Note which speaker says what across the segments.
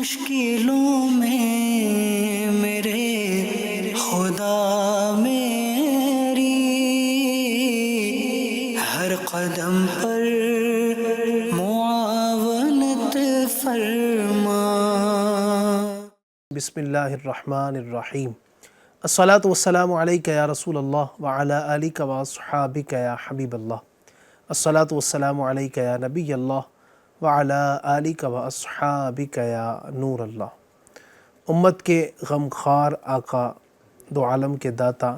Speaker 1: مشکلوں میں میرے خدا میری ہر قدم پر معاونت فرما۔
Speaker 2: بسم اللہ الرحمن الرحیم۔ الصلاۃ والسلام علیک یا رسول اللہ وعلی آلک واصحابک یا حبیب اللہ۔ الصلاۃ والسلام علیک یا نبی اللہ وعلی آلک واصحابک یا نور اللہ۔ امت کے غمخوار آقا، دو عالم کے داتا،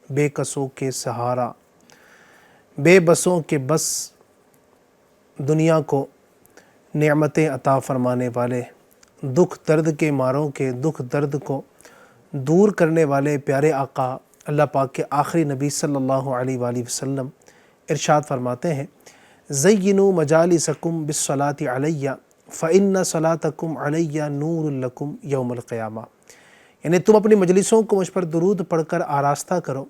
Speaker 2: بے کسوں کے سہارا، بے بسوں کے بس، دنیا کو نعمتیں عطا فرمانے والے، دکھ درد کے ماروں کے دکھ درد کو دور کرنے والے پیارے آقا اللہ پاک کے آخری نبی صلی اللہ علیہ وآلہ وسلم ارشاد فرماتے ہیں، زینوا مجالسکم بالصلاۃ علیہ فإن صلاتکم علیہ نور لکم یوم القیامہ۔ یعنی تم اپنی مجلسوں کو مجھ پر درود پڑھ کر آراستہ کرو،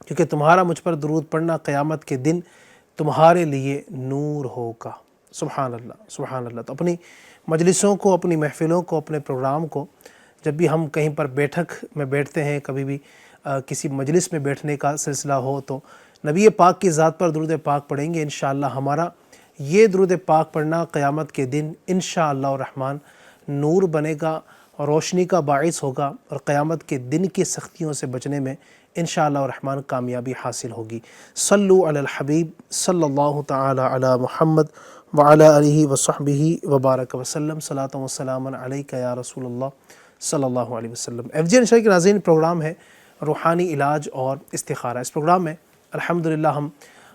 Speaker 2: کیونکہ تمہارا مجھ پر درود پڑھنا قیامت کے دن تمہارے لیے نور ہوگا۔ سبحان اللہ، سبحان اللہ۔ تو اپنی مجلسوں کو، اپنی محفلوں کو، اپنے پروگرام کو، جب بھی ہم کہیں پر بیٹھک میں بیٹھتے ہیں، کبھی بھی کسی مجلس میں بیٹھنے کا سلسلہ ہو، تو نبی پاک کی ذات پر درود پاک پڑھیں گے۔ انشاءاللہ ہمارا یہ درود پاک پڑھنا قیامت کے دن انشاءاللہ الرحمن نور بنے گا، روشنی کا باعث ہوگا، اور قیامت کے دن کی سختیوں سے بچنے میں انشاءاللہ الرحمن کامیابی حاصل ہوگی۔ صلو علی الحبیب صلی اللہ تعالی علی محمد وعلی آلہ وصحبہ وبارک وسلم۔ صلاۃ و سلام علیک یا رسول اللہ صلی اللہ علیہ وسلم۔ ایف جی این کے ناظرین، پروگرام ہے روحانی علاج اور استخارہ۔ اس پروگرام میں الحمدللہ ہم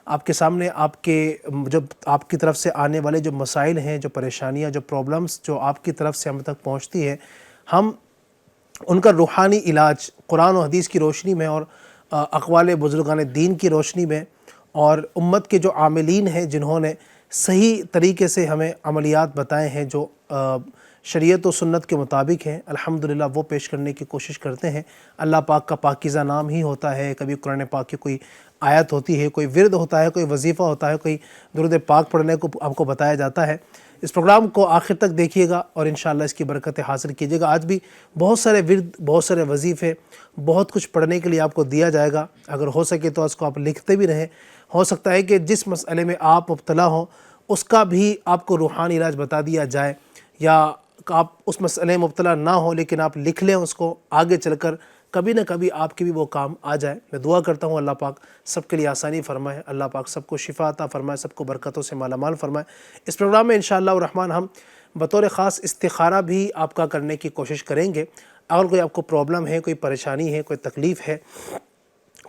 Speaker 2: آپ کے سامنے آپ کی طرف سے آنے والے جو مسائل ہیں، جو پریشانیاں، جو پرابلمز جو آپ کی طرف سے ہم تک پہنچتی ہے، ہم ان کا روحانی علاج قرآن و حدیث کی روشنی میں اور اقوال بزرگان دین کی روشنی میں، اور امت کے جو عاملین ہیں جنہوں نے صحیح طریقے سے ہمیں عملیات بتائے ہیں، جو شریعت و سنت کے مطابق ہیں، الحمدللہ وہ پیش کرنے کی کوشش کرتے ہیں۔ اللہ پاک کا پاکیزہ نام ہی ہوتا ہے، کبھی قرآن پاک کی کوئی آیت ہوتی ہے، کوئی ورد ہوتا ہے، کوئی وظیفہ ہوتا ہے، کوئی درود پاک پڑھنے کو آپ کو بتایا جاتا ہے۔ اس پروگرام کو آخر تک دیکھیے گا اور انشاءاللہ اس کی برکتیں حاصل کیجیے گا۔ آج بھی بہت سارے ورد، بہت سارے وظیفے، بہت کچھ پڑھنے کے لیے آپ کو دیا جائے گا۔ اگر ہو سکے تو اس کو آپ لکھتے بھی رہیں۔ ہو سکتا ہے کہ جس مسئلے میں آپ مبتلا ہوں اس کا بھی آپ کو روحانی علاج بتا دیا جائے، یا آپ اس مسئلے میں مبتلا نہ ہو لیکن آپ لکھ لیں اس کو، آگے چل کر کبھی نہ کبھی آپ کے بھی وہ کام آ جائے۔ میں دعا کرتا ہوں اللہ پاک سب کے لیے آسانی فرمائے، اللہ پاک سب کو شفا عطا فرمائے، سب کو برکتوں سے مالا مال فرمائے۔ اس پروگرام میں انشاءاللہ الرحمن ہم بطور خاص استخارہ بھی آپ کا کرنے کی کوشش کریں گے۔ اگر کوئی آپ کو پرابلم ہے، کوئی پریشانی ہے، کوئی تکلیف ہے،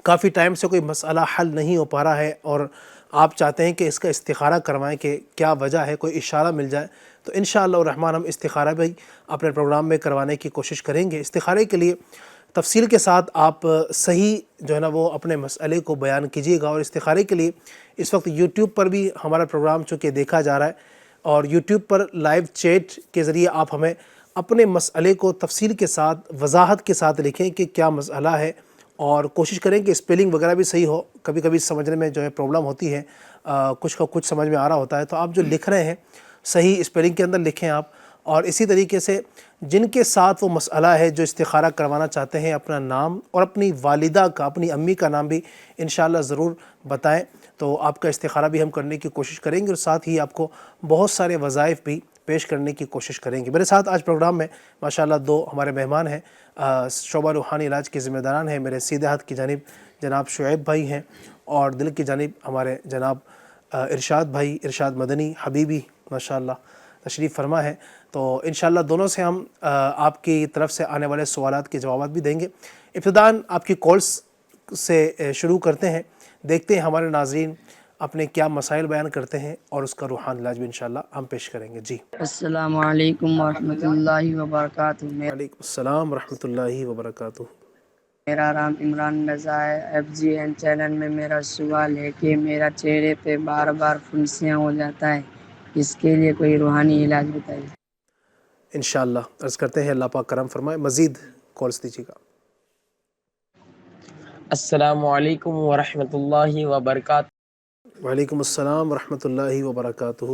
Speaker 2: کافی ٹائم سے کوئی مسئلہ حل نہیں ہو پا رہا ہے اور آپ چاہتے ہیں کہ اس کا استخارہ کروائیں کہ کیا وجہ ہے، کوئی اشارہ مل جائے، تو انشاءاللہ الرحمن ہم استخارہ بھی اپنے پروگرام میں کروانے کی کوشش کریں گے۔ استخارے کے لیے تفصیل کے ساتھ آپ صحیح جو ہے نا وہ اپنے مسئلے کو بیان کیجیے گا، اور استخارے کے لیے اس وقت یوٹیوب پر بھی ہمارا پروگرام چونکہ دیکھا جا رہا ہے، اور یوٹیوب پر لائیو چیٹ کے ذریعے آپ ہمیں اپنے مسئلے کو تفصیل کے ساتھ، وضاحت کے ساتھ لکھیں کہ کیا مسئلہ ہے، اور کوشش کریں کہ اسپیلنگ وغیرہ بھی صحیح ہو۔ کبھی کبھی سمجھنے میں جو ہے پرابلم ہوتی ہے، کچھ کا کچھ سمجھ میں آ رہا ہوتا ہے، تو آپ جو لکھ رہے ہیں صحیح اسپیلنگ کے اندر لکھیں آپ۔ اور اسی طریقے سے جن کے ساتھ وہ مسئلہ ہے جو استخارہ کروانا چاہتے ہیں، اپنا نام اور اپنی والدہ کا، اپنی امی کا نام بھی انشاءاللہ ضرور بتائیں، تو آپ کا استخارہ بھی ہم کرنے کی کوشش کریں گے، اور ساتھ ہی آپ کو بہت سارے وظائف بھی پیش کرنے کی کوشش کریں گے۔ میرے ساتھ آج پروگرام میں ماشاءاللہ دو ہمارے مہمان ہیں، شعبہ روحانی علاج کے ذمہ داران ہیں۔ میرے سیدھے ہاتھ کی جانب جناب شعیب بھائی ہیں، اور دل کی جانب ہمارے جناب ارشاد بھائی، ارشاد مدنی حبیبی ماشاءاللہ تشریف فرما ہے۔ تو انشاءاللہ دونوں سے ہم آپ کی طرف سے آنے والے سوالات کے جوابات بھی دیں گے۔ ابتداً آپ کی کالز سے شروع کرتے ہیں، دیکھتے ہیں ہمارے ناظرین اپنے کیا مسائل بیان کرتے ہیں، اور اس کا روحانی علاج بھی انشاءاللہ ہم پیش کریں گے۔ جی،
Speaker 3: السلام علیکم ورحمۃ اللہ وبرکاتہ۔
Speaker 2: وعلیکم السلام ورحمۃ اللہ وبرکاتہ۔
Speaker 3: میرا نام عمران رضا ہے۔ ایف جی این چینل میں میرا سوال ہے کہ میرا چہرے پہ بار بار پھنسیاں ہو جاتا ہے، اس کے لیے کوئی روحانی علاج بتائیے۔
Speaker 2: انشاءاللہ عرض کرتے ہیں اللہ پاک کرم فرمائے، مزید کالز دیجیے گا۔
Speaker 4: السلام علیکم ورحمۃ اللہ وبرکاتہ۔
Speaker 2: وعلیکم السلام ورحمۃ اللہ وبرکاتہ۔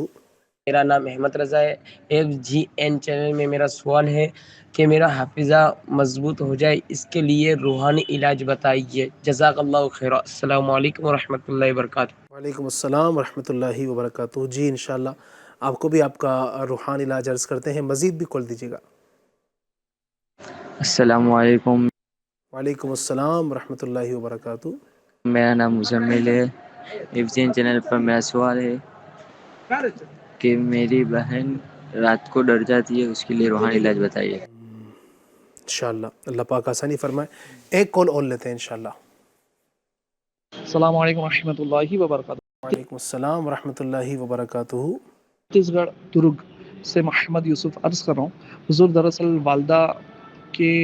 Speaker 4: میرا نام احمد رضا ہے. FGN چینل میں میرا سوال ہے کہ میرا حافظہ مضبوط ہو جائے، اس کے لیے روحانی علاج بتائیے. جزاک اللہ خیر. السلام علیکم ورحمۃ اللہ وبرکاتہ.
Speaker 2: وعلیکم السلام ورحمۃ اللہ وبرکاتہ. جی انشاءاللہ آپ کو بھی آپ کا روحانی علاج عرض کرتے ہیں. مزید بھی کال دیجیے گا.
Speaker 5: السلام علیکم.
Speaker 2: وعلیکم السلام ورحمۃ اللہ وبرکاتہ.
Speaker 5: میرا نام مزمل ہے. FGN چینل پر میرا سوال ہے کہ میری بہن رات کو ڈر جاتی ہے، اس کے لیے روحانی علاج بتائیے.
Speaker 2: انشاءاللہ اللہ پاک آسانی فرمائے. ایک کال اور لیتے ہیں انشاءاللہ.
Speaker 6: السلام علیکم ورحمۃ اللہ وبرکاتہ.
Speaker 2: وعلیکم السلام ورحمۃ اللہ وبرکاتہ.
Speaker 6: چھتیس گڑھ درگ سے محمد یوسف عرض کر رہا ہوں. حضور دراصل والدہ کے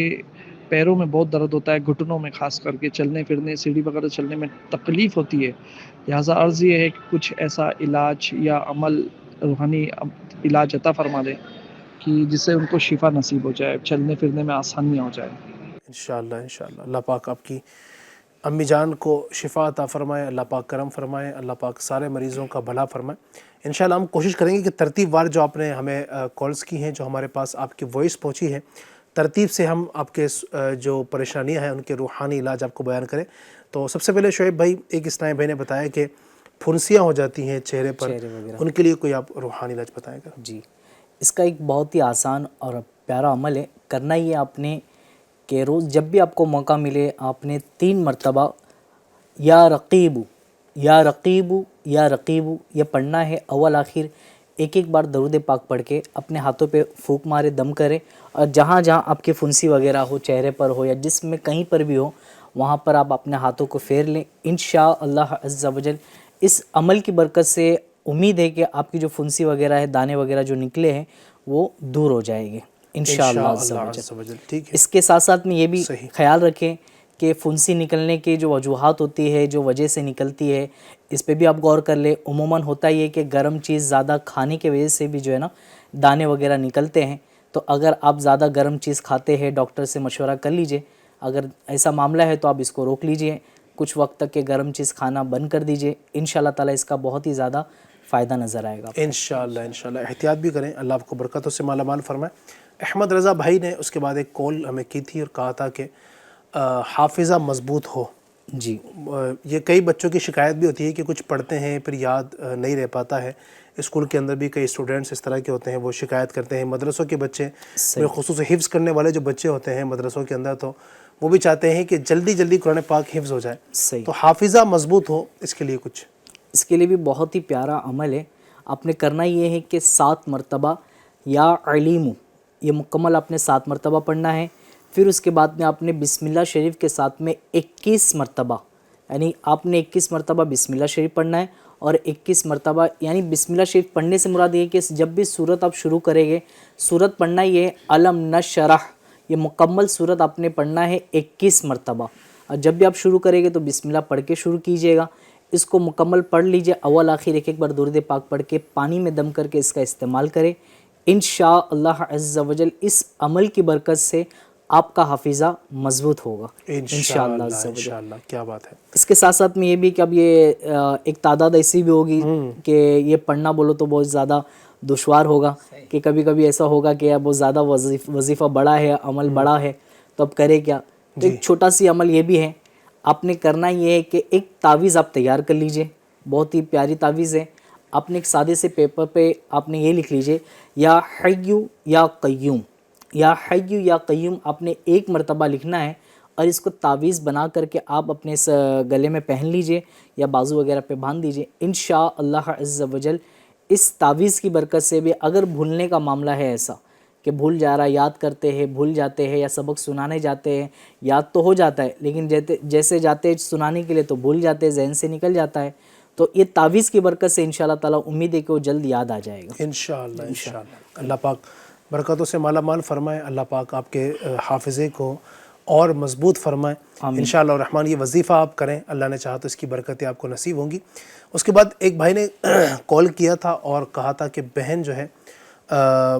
Speaker 6: پیروں میں بہت درد ہوتا ہے، گھٹنوں میں خاص کر کے، چلنے پھرنے سیڑھی وغیرہ چلنے میں تکلیف ہوتی ہے. لہٰذا عرض یہ ہے کہ کچھ ایسا علاج یا عمل روحانی علاج عطا فرما دیں کہ جس سے ان کو شفا نصیب ہو جائے، چلنے پھرنے میں آسانیاں ہو جائے.
Speaker 2: انشاءاللہ انشاءاللہ اللہ پاک آپ کی امی جان کو شفا عطا فرمائے. اللہ پاک کرم فرمائے. اللہ پاک سارے مریضوں کا بھلا فرمائے. انشاءاللہ ہم کوشش کریں گے کہ ترتیب وار جو آپ نے ہمیں کالز کی ہیں، جو ہمارے پاس آپ کی وائس پہنچی ہے، ترتیب سے ہم آپ کے جو پریشانیاں ہیں ان کے روحانی علاج آپ کو بیان کریں. تو سب سے پہلے شعیب بھائی، ایک اسلام بھائی نے بتایا کہ پھنسیاں ہو جاتی ہیں چہرے پر، ان کے لیے کوئی آپ روحانی علاج بتائیں گا.
Speaker 7: جی، اس کا ایک بہت ہی آسان اور پیارا عمل ہے. کرنا یہ آپ نے کہ روز جب بھی آپ کو موقع ملے، آپ نے 3 مرتبہ یا رقیبو یا رقیبو یا رقیبو یہ پڑھنا ہے. اول آخر ایک بار درود پاک پڑھ کے اپنے ہاتھوں پہ پھونک مارے، دم کرے، اور جہاں جہاں آپ کی پھنسی وغیرہ ہو، چہرے پر ہو یا جسم میں کہیں پر بھی ہو، وہاں پر آپ اپنے ہاتھوں کو پھیر لیں. انشاءاللہ عز و جل اس عمل کی برکت سے امید ہے کہ آپ کی جو پھنسی وغیرہ ہے، دانے وغیرہ جو نکلے ہیں، وہ دور ہو جائے گے انشاءاللہ عز و جل.
Speaker 2: ٹھیک ہے.
Speaker 7: اس کے ساتھ ساتھ میں یہ بھی خیال رکھیں کہ پھنسی نکلنے کی جو وجوہات ہوتی ہے، جو وجہ سے نکلتی ہے، اس پہ بھی آپ غور کر لیں. عموماً ہوتا یہ کہ گرم چیز زیادہ کھانے کی وجہ سے بھی جو ہے نا دانے وغیرہ نکلتے ہیں. تو اگر آپ زیادہ گرم چیز کھاتے ہیں، ڈاکٹر سے مشورہ کر لیجئے. اگر ایسا معاملہ ہے تو آپ اس کو روک لیجئے، کچھ وقت تک کہ گرم چیز کھانا بند کر دیجئے. انشاءاللہ تعالی اس کا بہت ہی زیادہ فائدہ نظر آئے گا.
Speaker 2: انشاءاللہ انشاءاللہ احتیاط بھی کریں. اللہ آپ کو برکتوں سے مالا مال فرمائے. احمد رضا بھائی نے اس کے بعد ایک کال ہمیں کی تھی اور کہا تھا کہ حافظہ مضبوط ہو.
Speaker 7: جی،
Speaker 2: یہ کئی بچوں کی شکایت بھی ہوتی ہے کہ کچھ پڑھتے ہیں پھر یاد نہیں رہ پاتا ہے. اسکول کے اندر بھی کئی اسٹوڈنٹس اس طرح کے ہوتے ہیں، وہ شکایت کرتے ہیں. مدرسوں کے بچے، بالخصوص حفظ کرنے والے جو بچے ہوتے ہیں مدرسوں کے اندر، تو وہ بھی چاہتے ہیں کہ جلدی جلدی قرآن پاک حفظ ہو جائے. تو حافظہ مضبوط ہو، اس کے لیے کچھ؟
Speaker 7: اس کے لیے بھی بہت ہی پیارا عمل ہے. آپ نے کرنا یہ ہے کہ 7 مرتبہ یا علیمو یہ مکمل آپ نے 7 مرتبہ پڑھنا ہے. پھر اس کے بعد میں آپ نے بسم اللہ شریف کے ساتھ میں 21 مرتبہ، یعنی آپ نے 21 مرتبہ بسم اللہ شریف پڑھنا ہے، اور 21 مرتبہ یعنی بسم اللہ شریف پڑھنے سے مراد یہ ہے کہ جب بھی سورت آپ شروع کریں گے، سورت پڑھنا یہ ہے الم نشرح، یہ مکمل سورت آپ نے پڑھنا ہے 21 مرتبہ. اور جب بھی آپ شروع کریں گے تو بسم اللہ پڑھ کے شروع کیجئے گا. اس کو مکمل پڑھ لیجئے. اول آخر ایک بار درود پاک پڑھ کے پانی میں دم کر کے اس کا استعمال کریں. انشاءاللہ عز و جل اس عمل کی برکت سے آپ کا حافظہ مضبوط ہوگا انشاءاللہ عز و جل.
Speaker 2: انشاءاللہ. کیا بات ہے.
Speaker 7: اس کے ساتھ ساتھ میں یہ بھی کہ اب یہ ایک تعداد ایسی بھی ہوگی کہ یہ پڑھنا بولو تو بہت زیادہ دشوار ہوگا، کہ کبھی کبھی ایسا ہوگا کہ بہت زیادہ وظیفہ بڑا ہے، عمل بڑا ہے، تو اب کرے کیا. تو ایک چھوٹا سی عمل یہ بھی ہے. آپ نے کرنا یہ ہے کہ ایک تعویذ آپ تیار کر لیجئے. بہت ہی پیاری تعویذ ہے. آپ نے ایک سادے سے پیپر پہ آپ نے یہ لکھ لیجئے یا حیو یا قیوم، یا حیو یا قیوم آپ نے 1 مرتبہ لکھنا ہے، اور اس کو تعویذ بنا کر کے آپ اپنے گلے میں پہن لیجئے یا بازو وغیرہ پہ باندھ دیجئے. انشاءاللہ عز و جل اس تعویذ کی برکت سے بھی اگر بھولنے کا معاملہ ہے ایسا کہ بھول جا رہا، یاد کرتے ہیں بھول جاتے ہیں، یا سبق سنانے جاتے ہیں یاد تو ہو جاتا ہے لیکن جیسے جاتے سنانے کے لیے تو بھول جاتے ہیں، ذہن سے نکل جاتا ہے، تو یہ تعویذ کی برکت سے انشاءاللہ تعالیٰ امید ہے کہ وہ جلد یاد آ جائے گا
Speaker 2: انشاءاللہ انشاءاللہ. اللہ پاک برکتوں سے مالا مال فرمائے. اللہ پاک آپ کے حافظے کو اور مضبوط فرمائے انشاءاللہ الرحمن. یہ وظیفہ آپ کریں، اللہ نے چاہا تو اس کی برکتیں آپ کو نصیب ہوں گی. اس کے بعد ایک بھائی نے کال کیا تھا اور کہا تھا کہ بہن جو ہے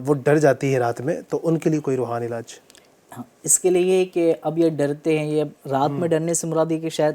Speaker 2: وہ ڈر جاتی ہے رات میں، تو ان کے لیے کوئی روحانی علاج؟
Speaker 7: اس کے لیے یہ کہ اب یہ ڈرتے ہیں، یہ رات میں ڈرنے سے مراد یہ کہ شاید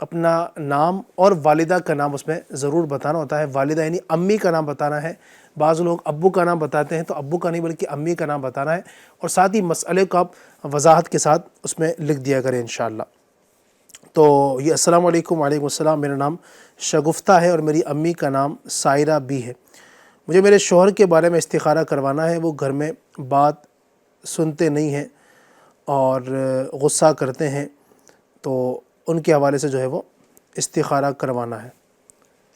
Speaker 2: اپنا نام اور والدہ کا نام اس میں ضرور بتانا ہوتا ہے. والدہ یعنی امی کا نام بتانا ہے. بعض لوگ ابو کا نام بتاتے ہیں، تو ابو کا نہیں بلکہ امی کا نام بتانا ہے، اور ساتھ ہی مسئلے کو آپ وضاحت کے ساتھ اس میں لکھ دیا کریں انشاءاللہ. تو یہ السلام علیکم. وعلیکم السلام. میرا نام شگفتہ ہے اور میری امی کا نام سائرہ بھی ہے. مجھے میرے شوہر کے بارے میں استخارہ کروانا ہے. وہ گھر میں بات سنتے نہیں ہیں اور غصہ کرتے ہیں، تو ان کے حوالے سے جو ہے وہ استخارہ کروانا ہے.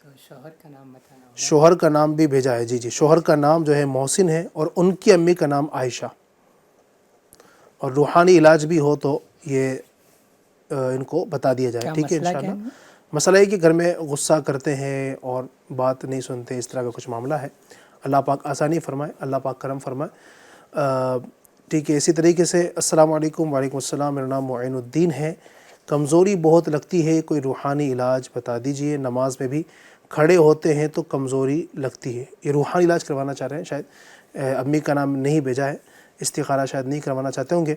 Speaker 8: تو شوہر کا نام بتانا ہوگا.
Speaker 2: شوہر کا نام بھی بھیجا ہے. جی شوہر کا نام جو ہے محسن ہے اور ان کی امی کا نام عائشہ. اور روحانی علاج بھی ہو تو یہ ان کو بتا دیا جائے. ٹھیک ہے انشاءاللہ. مسئلہ ہے کہ گھر میں غصہ کرتے ہیں اور بات نہیں سنتے، اس طرح کا کچھ معاملہ ہے. اللہ پاک آسانی فرمائے، اللہ پاک کرم فرمائے. ٹھیک ہے. اسی طریقے سے السلام علیکم. وعلیکم السلام. میرا نام معین الدین ہے. کمزوری بہت لگتی ہے، کوئی روحانی علاج بتا دیجئے. نماز میں بھی کھڑے ہوتے ہیں تو کمزوری لگتی ہے. یہ روحانی علاج کروانا چاہ رہے ہیں. شاید امی کا نام نہیں بھیجا ہے، استخارہ شاید نہیں کروانا چاہتے ہوں گے.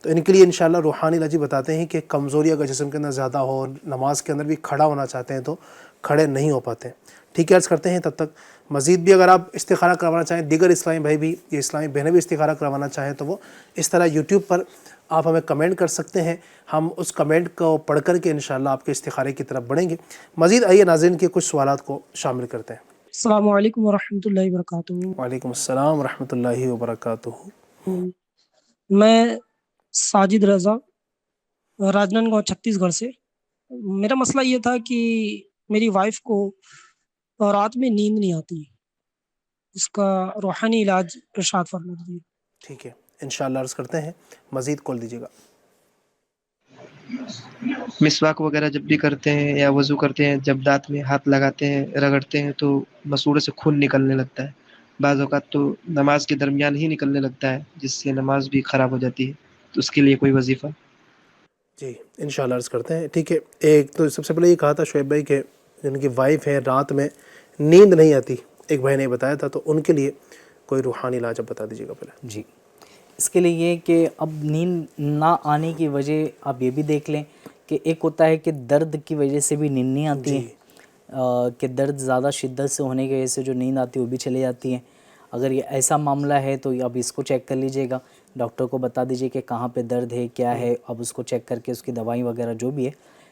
Speaker 2: تو ان کے لیے انشاءاللہ روحانی علاج بتاتے ہیں کہ کمزوری اگر جسم کے اندر زیادہ ہو، نماز کے اندر بھی کھڑا ہونا چاہتے ہیں تو کھڑے نہیں ہو پاتے. ٹھیک ہے. عرض کرتے ہیں تب تک مزید بھی اگر آپ استخارہ کروانا چاہیں، دیگر اسلامی بھائی بھی، یہ اسلامی بہنیں بھی استخارہ کروانا چاہیں، تو وہ اس طرح یوٹیوب پر آپ ہمیں کمنٹ کر سکتے ہیں. ہم اس کمنٹ کو پڑھ کر کے انشاءاللہ آپ کے استخارے کی طرف بڑھیں گے. مزید آئیے ناظرین کے کچھ سوالات کو شامل کرتے ہیں.
Speaker 9: السلام علیکم ورحمۃ اللہ وبرکاتہ.
Speaker 2: وعلیکم السلام ورحمۃ اللہ وبرکاتہ.
Speaker 9: میں ساجد رضا، راجنند گاؤں چھتیس گڑھ سے. میرا مسئلہ یہ تھا کہ میری وائف کو رات میں نیند نہیں آتی، اس کا روحانی علاج ارشاد فرما دیجیے.
Speaker 2: ٹھیک ہے انشاءاللہ عرض کرتے ہیں. مزید کال دیجیے گا.
Speaker 6: مسواک وغیرہ جب بھی کرتے ہیں یا وضو کرتے ہیں، جب دانت میں ہاتھ لگاتے ہیں، رگڑتے ہیں، تو مسوڑے سے خون نکلنے لگتا ہے. بعض اوقات تو نماز کے درمیان ہی نکلنے لگتا ہے، جس سے نماز بھی خراب ہو جاتی ہے. تو اس کے لیے کوئی وظیفہ؟
Speaker 2: جی انشاءاللہ عرض کرتے ہیں. ٹھیک ہے. ایک تو سب سے پہلے یہ کہا تھا شعیب بھائی کہ جن کی وائف ہے رات میں نیند نہیں آتی، ایک بھائی نے بتایا تھا، تو ان کے لیے کوئی روحانی علاج اب بتا دیجیے گا پہلے.
Speaker 7: جی اس کے لیے یہ کہ اب نیند نہ آنے کی وجہ آپ یہ بھی دیکھ لیں کہ ایک ہوتا ہے کہ درد کی وجہ سے بھی نیند نہیں آتی ہے، کہ درد زیادہ شدت سے ہونے کی وجہ سے جو نیند آتی ہے وہ بھی چلی جاتی ہے. اگر یہ ایسا معاملہ ہے تو اب اس کو چیک کر لیجئے گا، ڈاکٹر کو بتا دیجئے کہ کہاں پہ درد ہے، کیا ہے. اب اس کو چیک کر کے اس کی دوائی وغیرہ جو بھی ہے.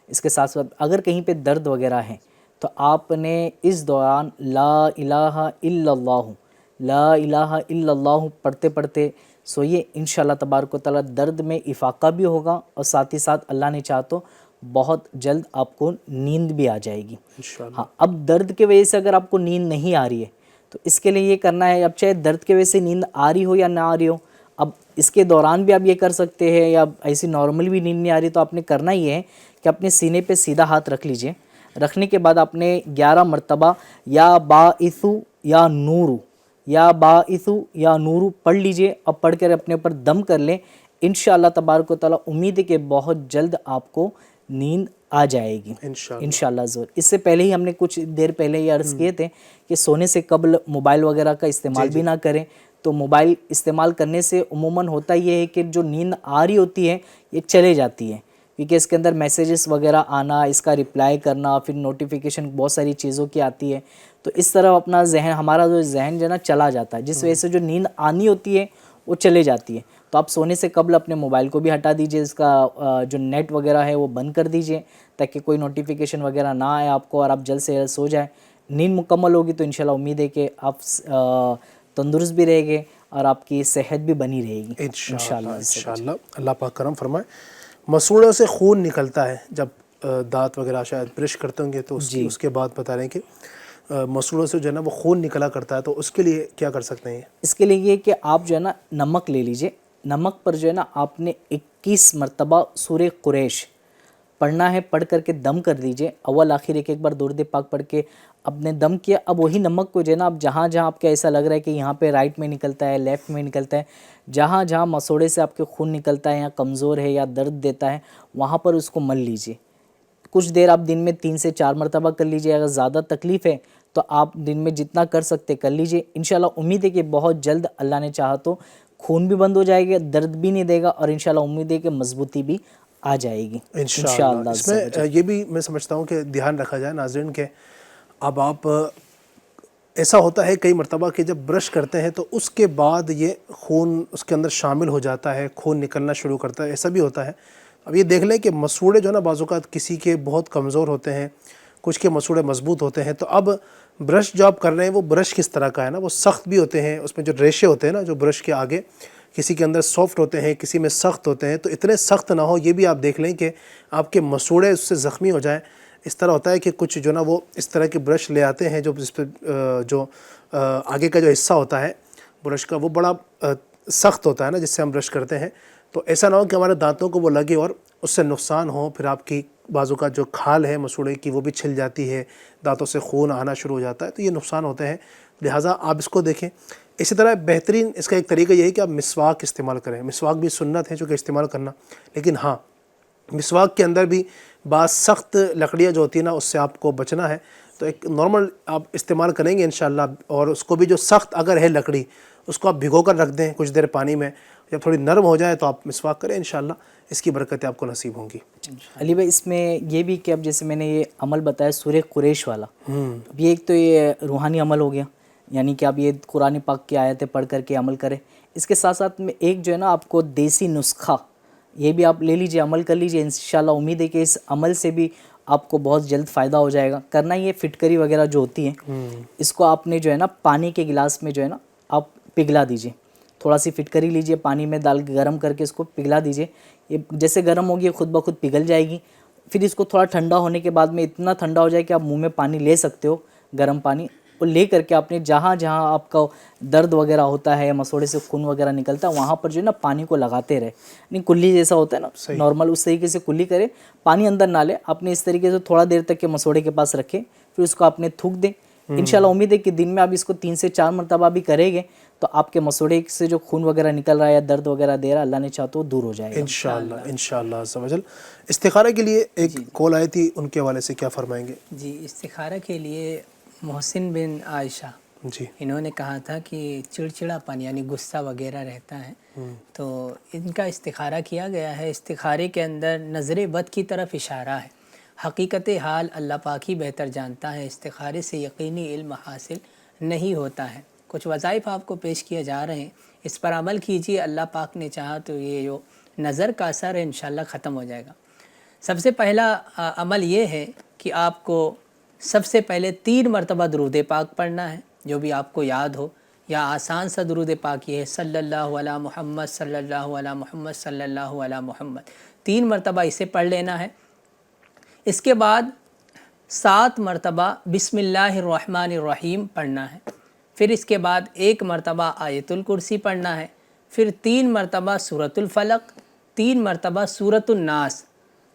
Speaker 7: اس کے ساتھ ساتھ اگر کہیں پہ درد وغیرہ ہے تو آپ نے اس دوران لا الہ الا اللہ، لا الہ الا اللہ پڑھتے پڑھتے سوئیے. انشاءاللہ تبارک و تعالیٰ درد میں افاقہ بھی ہوگا، اور ساتھ ہی ساتھ اللہ نے چاہا تو بہت جلد آپ کو نیند بھی آ جائے گی. ہاں اب درد کی وجہ سے اگر آپ کو نیند نہیں آ رہی ہے تو اس کے لیے یہ کرنا ہے، اب چاہے درد کی وجہ سے نیند آ رہی ہو یا نہ آ رہی ہو، اب اس کے دوران بھی آپ یہ کر سکتے ہیں، یا ایسی نارمل بھی نیند نہیں آ رہی تو آپ نے کرنا یہ ہے کہ اپنے سینے پہ سیدھا ہاتھ رکھ لیجئے. رکھنے کے بعد آپ نے 11 مرتبہ یا باعث یا نور، یا باعث یا نور پڑھ لیجئے، اور پڑھ کر اپنے اوپر دم کر لیں. انشاءاللہ تبارک و تعالیٰ امید ہے کہ بہت جلد آپ کو نیند آ جائے گی انشاءاللہ ضرور. اس سے پہلے ہی ہم نے کچھ دیر پہلے یہ عرض کیے تھے کہ سونے سے قبل موبائل وغیرہ کا استعمال بھی نہ کریں. تو موبائل استعمال کرنے سے عموماً ہوتا یہ ہے کہ جو نیند آ رہی ہوتی ہے یہ چلے جاتی ہے، کیونکہ اس کے اندر میسیجز وغیرہ آنا، اس کا رپلائی کرنا، پھر نوٹیفیکیشن بہت ساری چیزوں کی آتی ہے. تو اس طرح اپنا ذہن، ہمارا جو ذہن جو ہے نا چلا جاتا ہے، جس وجہ سے جو نیند آنی ہوتی ہے وہ چلے جاتی ہے. تو آپ سونے سے قبل اپنے موبائل کو بھی ہٹا دیجئے، اس کا جو نیٹ وغیرہ ہے وہ بند کر دیجئے تاکہ کوئی نوٹیفیکیشن وغیرہ نہ آئے آپ کو، اور آپ جلد سے جلد سو جائیں. نیند مکمل ہوگی تو انشاءاللہ امید ہے کہ آپ تندرست بھی رہیں گے اور آپ کی صحت بھی بنی رہے گی
Speaker 2: انشاءاللہ. اللہ پاک کرم فرمائے. مسوڑوں سے خون نکلتا ہے جب دانت وغیرہ شاید برش کرتے ہوں گے تو اس کے بعد بتا رہے ہیں کہ مسوڑوں سے جو ہے نا وہ خون نکلا کرتا ہے، تو اس کے لیے کیا کر سکتے ہیں؟
Speaker 7: اس کے لیے یہ کہ آپ جو ہے نا نمک لے لیجئے. نمک پر جو ہے نا آپ نے 21 مرتبہ سورہ قریش پڑھنا ہے، پڑھ کر کے دم کر دیجئے. اول آخر ایک بار درود پاک پڑھ کے آپ نے دم کیا. اب وہی نمک کو جو ہے نا آپ جہاں جہاں آپ کے ایسا لگ رہا ہے کہ یہاں پہ رائٹ میں نکلتا ہے، لیفٹ میں نکلتا ہے، جہاں جہاں مسوڑے سے آپ کے خون نکلتا ہے یا کمزور ہے یا درد دیتا ہے وہاں پر اس کو مل لیجئے. کچھ دیر آپ دن میں 3 سے 4 مرتبہ کر لیجئے. اگر زیادہ تکلیف ہے تو آپ دن میں جتنا کر سکتے کر لیجئے. انشاءاللہ امید ہے کہ بہت جلد اللہ نے چاہا تو خون بھی بند ہو جائے گا، درد بھی نہیں دے گا، اور انشاءاللہ امید ہے کہ مضبوطی بھی آ جائے گی
Speaker 2: انشاءاللہ۔ اس میں یہ بھی میں سمجھتا ہوں کہ دھیان رکھا جائے ناظرین کہ اب آپ ایسا ہوتا ہے کئی مرتبہ کہ جب برش کرتے ہیں تو اس کے بعد یہ خون اس کے اندر شامل ہو جاتا ہے، خون نکلنا شروع کرتا ہے، ایسا بھی ہوتا ہے۔ اب یہ دیکھ لیں کہ مسوڑے جو ہے نا بعض اوقات کسی کے بہت کمزور ہوتے ہیں، کچھ کے مسوڑے مضبوط ہوتے ہیں، تو اب برش جو آپ کر رہے ہیں وہ برش کس طرح کا ہے نا، وہ سخت بھی ہوتے ہیں، اس میں جو ریشے ہوتے ہیں نا جو برش کے آگے، کسی کے اندر سافٹ ہوتے ہیں، کسی میں سخت ہوتے ہیں، تو اتنے سخت نہ ہو یہ بھی آپ دیکھ لیں کہ آپ کے مسوڑے اس سے زخمی ہو جائیں۔ اس طرح ہوتا ہے کہ کچھ جو نا وہ اس طرح کے برش لے آتے ہیں جو جس پہ جو آگے کا جو حصہ ہوتا ہے برش کا وہ بڑا سخت ہوتا ہے نا جس سے ہم برش کرتے ہیں، تو ایسا نہ ہو کہ ہمارے دانتوں کو وہ لگے اور اس سے نقصان ہو، پھر آپ کی بازو کا جو کھال ہے مسوڑے کی وہ بھی چھل جاتی ہے، دانتوں سے خون آنا شروع ہو جاتا ہے، تو یہ نقصان ہوتے ہیں، لہٰذا آپ اس کو دیکھیں۔ اسی طرح بہترین اس کا ایک طریقہ یہ ہے کہ آپ مسواک استعمال کریں۔ مسواک بھی سنت ہے چونکہ استعمال کرنا، لیکن ہاں مسواک کے اندر بھی بعض سخت لکڑیاں جو ہوتی ہیں نا اس سے آپ کو بچنا ہے، تو ایک نارمل آپ استعمال کریں گے انشاءاللہ، اور اس کو بھی جو سخت اگر ہے لکڑی اس کو آپ بھگو کر رکھ دیں کچھ دیر پانی میں، جب تھوڑی نرم ہو جائے تو آپ مسواک کریں، انشاءاللہ اس کی برکتیں آپ کو نصیب ہوں گی۔
Speaker 7: علی بھائی اس میں یہ بھی کہ اب جیسے میں نے یہ عمل بتایا سورہ قریش والا، اب یہ ایک تو یہ روحانی عمل ہو گیا، یعنی کہ آپ یہ قرآن پاک کی آیتیں پڑھ کر کے عمل کریں، اس کے ساتھ ساتھ میں ایک جو ہے نا آپ کو دیسی نسخہ یہ بھی آپ لے لیجئے، عمل کر لیجئے، انشاءاللہ امید ہے کہ اس عمل سے بھی آپ کو بہت جلد فائدہ ہو جائے گا۔ کرنا یہ فٹکری وغیرہ جو ہوتی ہے اس کو آپ نے جو ہے نا پانی کے گلاس میں جو ہے نا آپ پگھلا دیجئے، تھوڑا سی فٹکری لیجئے، پانی میں ڈال کے گرم کر کے اس کو پگھلا دیجئے، یہ جیسے گرم ہوگی خود بخود پگھل جائے گی۔ پھر اس کو تھوڑا ٹھنڈا ہونے کے بعد میں اتنا ٹھنڈا ہو جائے کہ آپ منہ میں پانی لے سکتے ہو، گرم پانی، اور لے کر کے آپ نے جہاں جہاں آپ کا درد وغیرہ ہوتا ہے یا مسوڑے سے خون وغیرہ نکلتا ہے وہاں پر جو ہے نا پانی کو لگاتے رہے، یعنی کلی جیسا ہوتا ہے نا نارمل، اس طریقے سے کلی کرے، پانی اندر نہ لے، آپ نے اس طریقے سے تھوڑا دیر تک کے مسوڑے کے پاس رکھے، پھر اس کو آپ نے تھوک دیں۔ انشاءاللہ امید ہے کہ دن میں آپ اس کو 3 سے 4 مرتبہ بھی کریں گے تو آپ کے مسوڑے سے جو خون وغیرہ نکل رہا ہے یا درد وغیرہ دے رہا ہے اللہ نے چاہا تو دور ہو جائے گا
Speaker 2: انشاءاللہ انشاءاللہ عز و جل۔ استخارہ کے لیے ایک کال آئی تھی، ان کے حوالے سے کیا فرمائیں گے؟
Speaker 8: جی، استخارہ کے لیے محسن بن عائشہ
Speaker 2: جی،
Speaker 8: انہوں نے کہا تھا کہ چڑچڑا پن یعنی غصہ وغیرہ رہتا ہے تو ان کا استخارہ کیا گیا ہے۔ استخارے کے اندر نظر بد کی طرف اشارہ ہے، حقیقت حال اللہ پاک ہی بہتر جانتا ہے، استخارے سے یقینی علم حاصل نہیں ہوتا ہے۔ کچھ وظائف آپ کو پیش کیے جا رہے ہیں، اس پر عمل کیجیے، اللہ پاک نے چاہا تو یہ جو نظر کا اثر ہے انشاءاللہ ختم ہو جائے گا۔ سب سے پہلا عمل یہ ہے کہ آپ کو سب سے پہلے 3 مرتبہ درود پاک پڑھنا ہے، جو بھی آپ کو یاد ہو، یا آسان سا درود پاک یہ ہے صلی اللہ علی محمد صلی اللہ علی محمد صلی اللہ علی محمد، 3 مرتبہ اسے پڑھ لینا ہے۔ اس کے بعد 7 مرتبہ بسم اللہ الرحمن الرحیم پڑھنا ہے، پھر اس کے بعد 1 مرتبہ آیت الکرسی پڑھنا ہے، پھر 3 مرتبہ سورۃ الفلق، 3 مرتبہ سورۃ الناس۔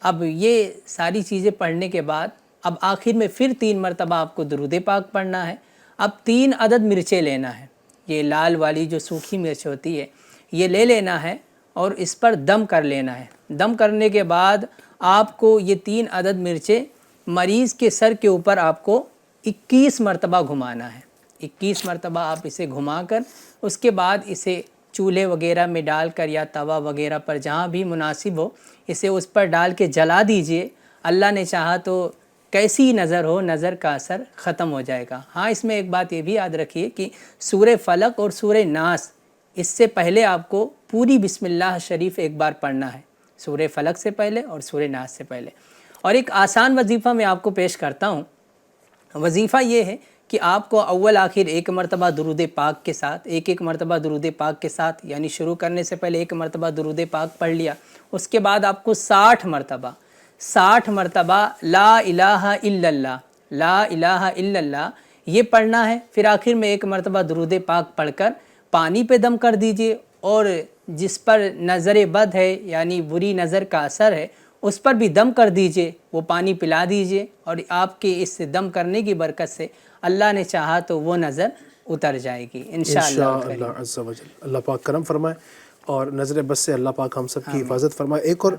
Speaker 8: اب یہ ساری چیزیں پڑھنے کے بعد اب آخر میں پھر 3 مرتبہ آپ کو درود پاک پڑھنا ہے۔ اب 3 عدد مرچیں لینا ہے، یہ لال والی جو سوکھی مرچ ہوتی ہے یہ لے لینا ہے اور اس پر دم کر لینا ہے۔ دم کرنے کے بعد آپ کو یہ 3 عدد مرچیں مریض کے سر کے اوپر آپ کو 21 مرتبہ گھمانا ہے، 21 مرتبہ آپ اسے گھما کر اس کے بعد اسے چولہے وغیرہ میں ڈال کر یا توا وغیرہ پر جہاں بھی مناسب ہو اسے اس پر ڈال کے جلا دیجئے۔ اللہ نے چاہا تو کیسی نظر ہو نظر کا اثر ختم ہو جائے گا۔ ہاں اس میں ایک بات یہ بھی یاد رکھیے کہ سورہ فلق اور سورہ ناس اس سے پہلے آپ کو پوری بسم اللہ شریف ایک بار پڑھنا ہے، سورہ فلق سے پہلے اور سورہ ناس سے پہلے۔ اور ایک آسان وظیفہ میں آپ کو پیش کرتا ہوں، وظیفہ یہ ہے کہ آپ کو اول آخر 1 مرتبہ درود پاک کے ساتھ، 1 مرتبہ درود پاک کے ساتھ، یعنی شروع کرنے سے پہلے 1 مرتبہ درود پاک پڑھ لیا، اس کے بعد آپ کو 60 مرتبہ لا الہ الا اللہ، لا الہ الا اللہ یہ پڑھنا ہے۔ پھر آخر میں 1 مرتبہ درود پاک پڑھ کر پانی پہ دم کر دیجئے، اور جس پر نظر بد ہے یعنی بری نظر کا اثر ہے اس پر بھی دم کر دیجئے، وہ پانی پلا دیجئے، اور آپ کے اس دم کرنے کی برکت سے اللہ نے چاہا تو وہ نظر اتر جائے گی انشاءاللہ
Speaker 2: عز و جل۔ اللہ پاک کرم فرمائے اور نظر بد سے اللہ پاک ہم سب کی حفاظت فرمائے۔ ایک اور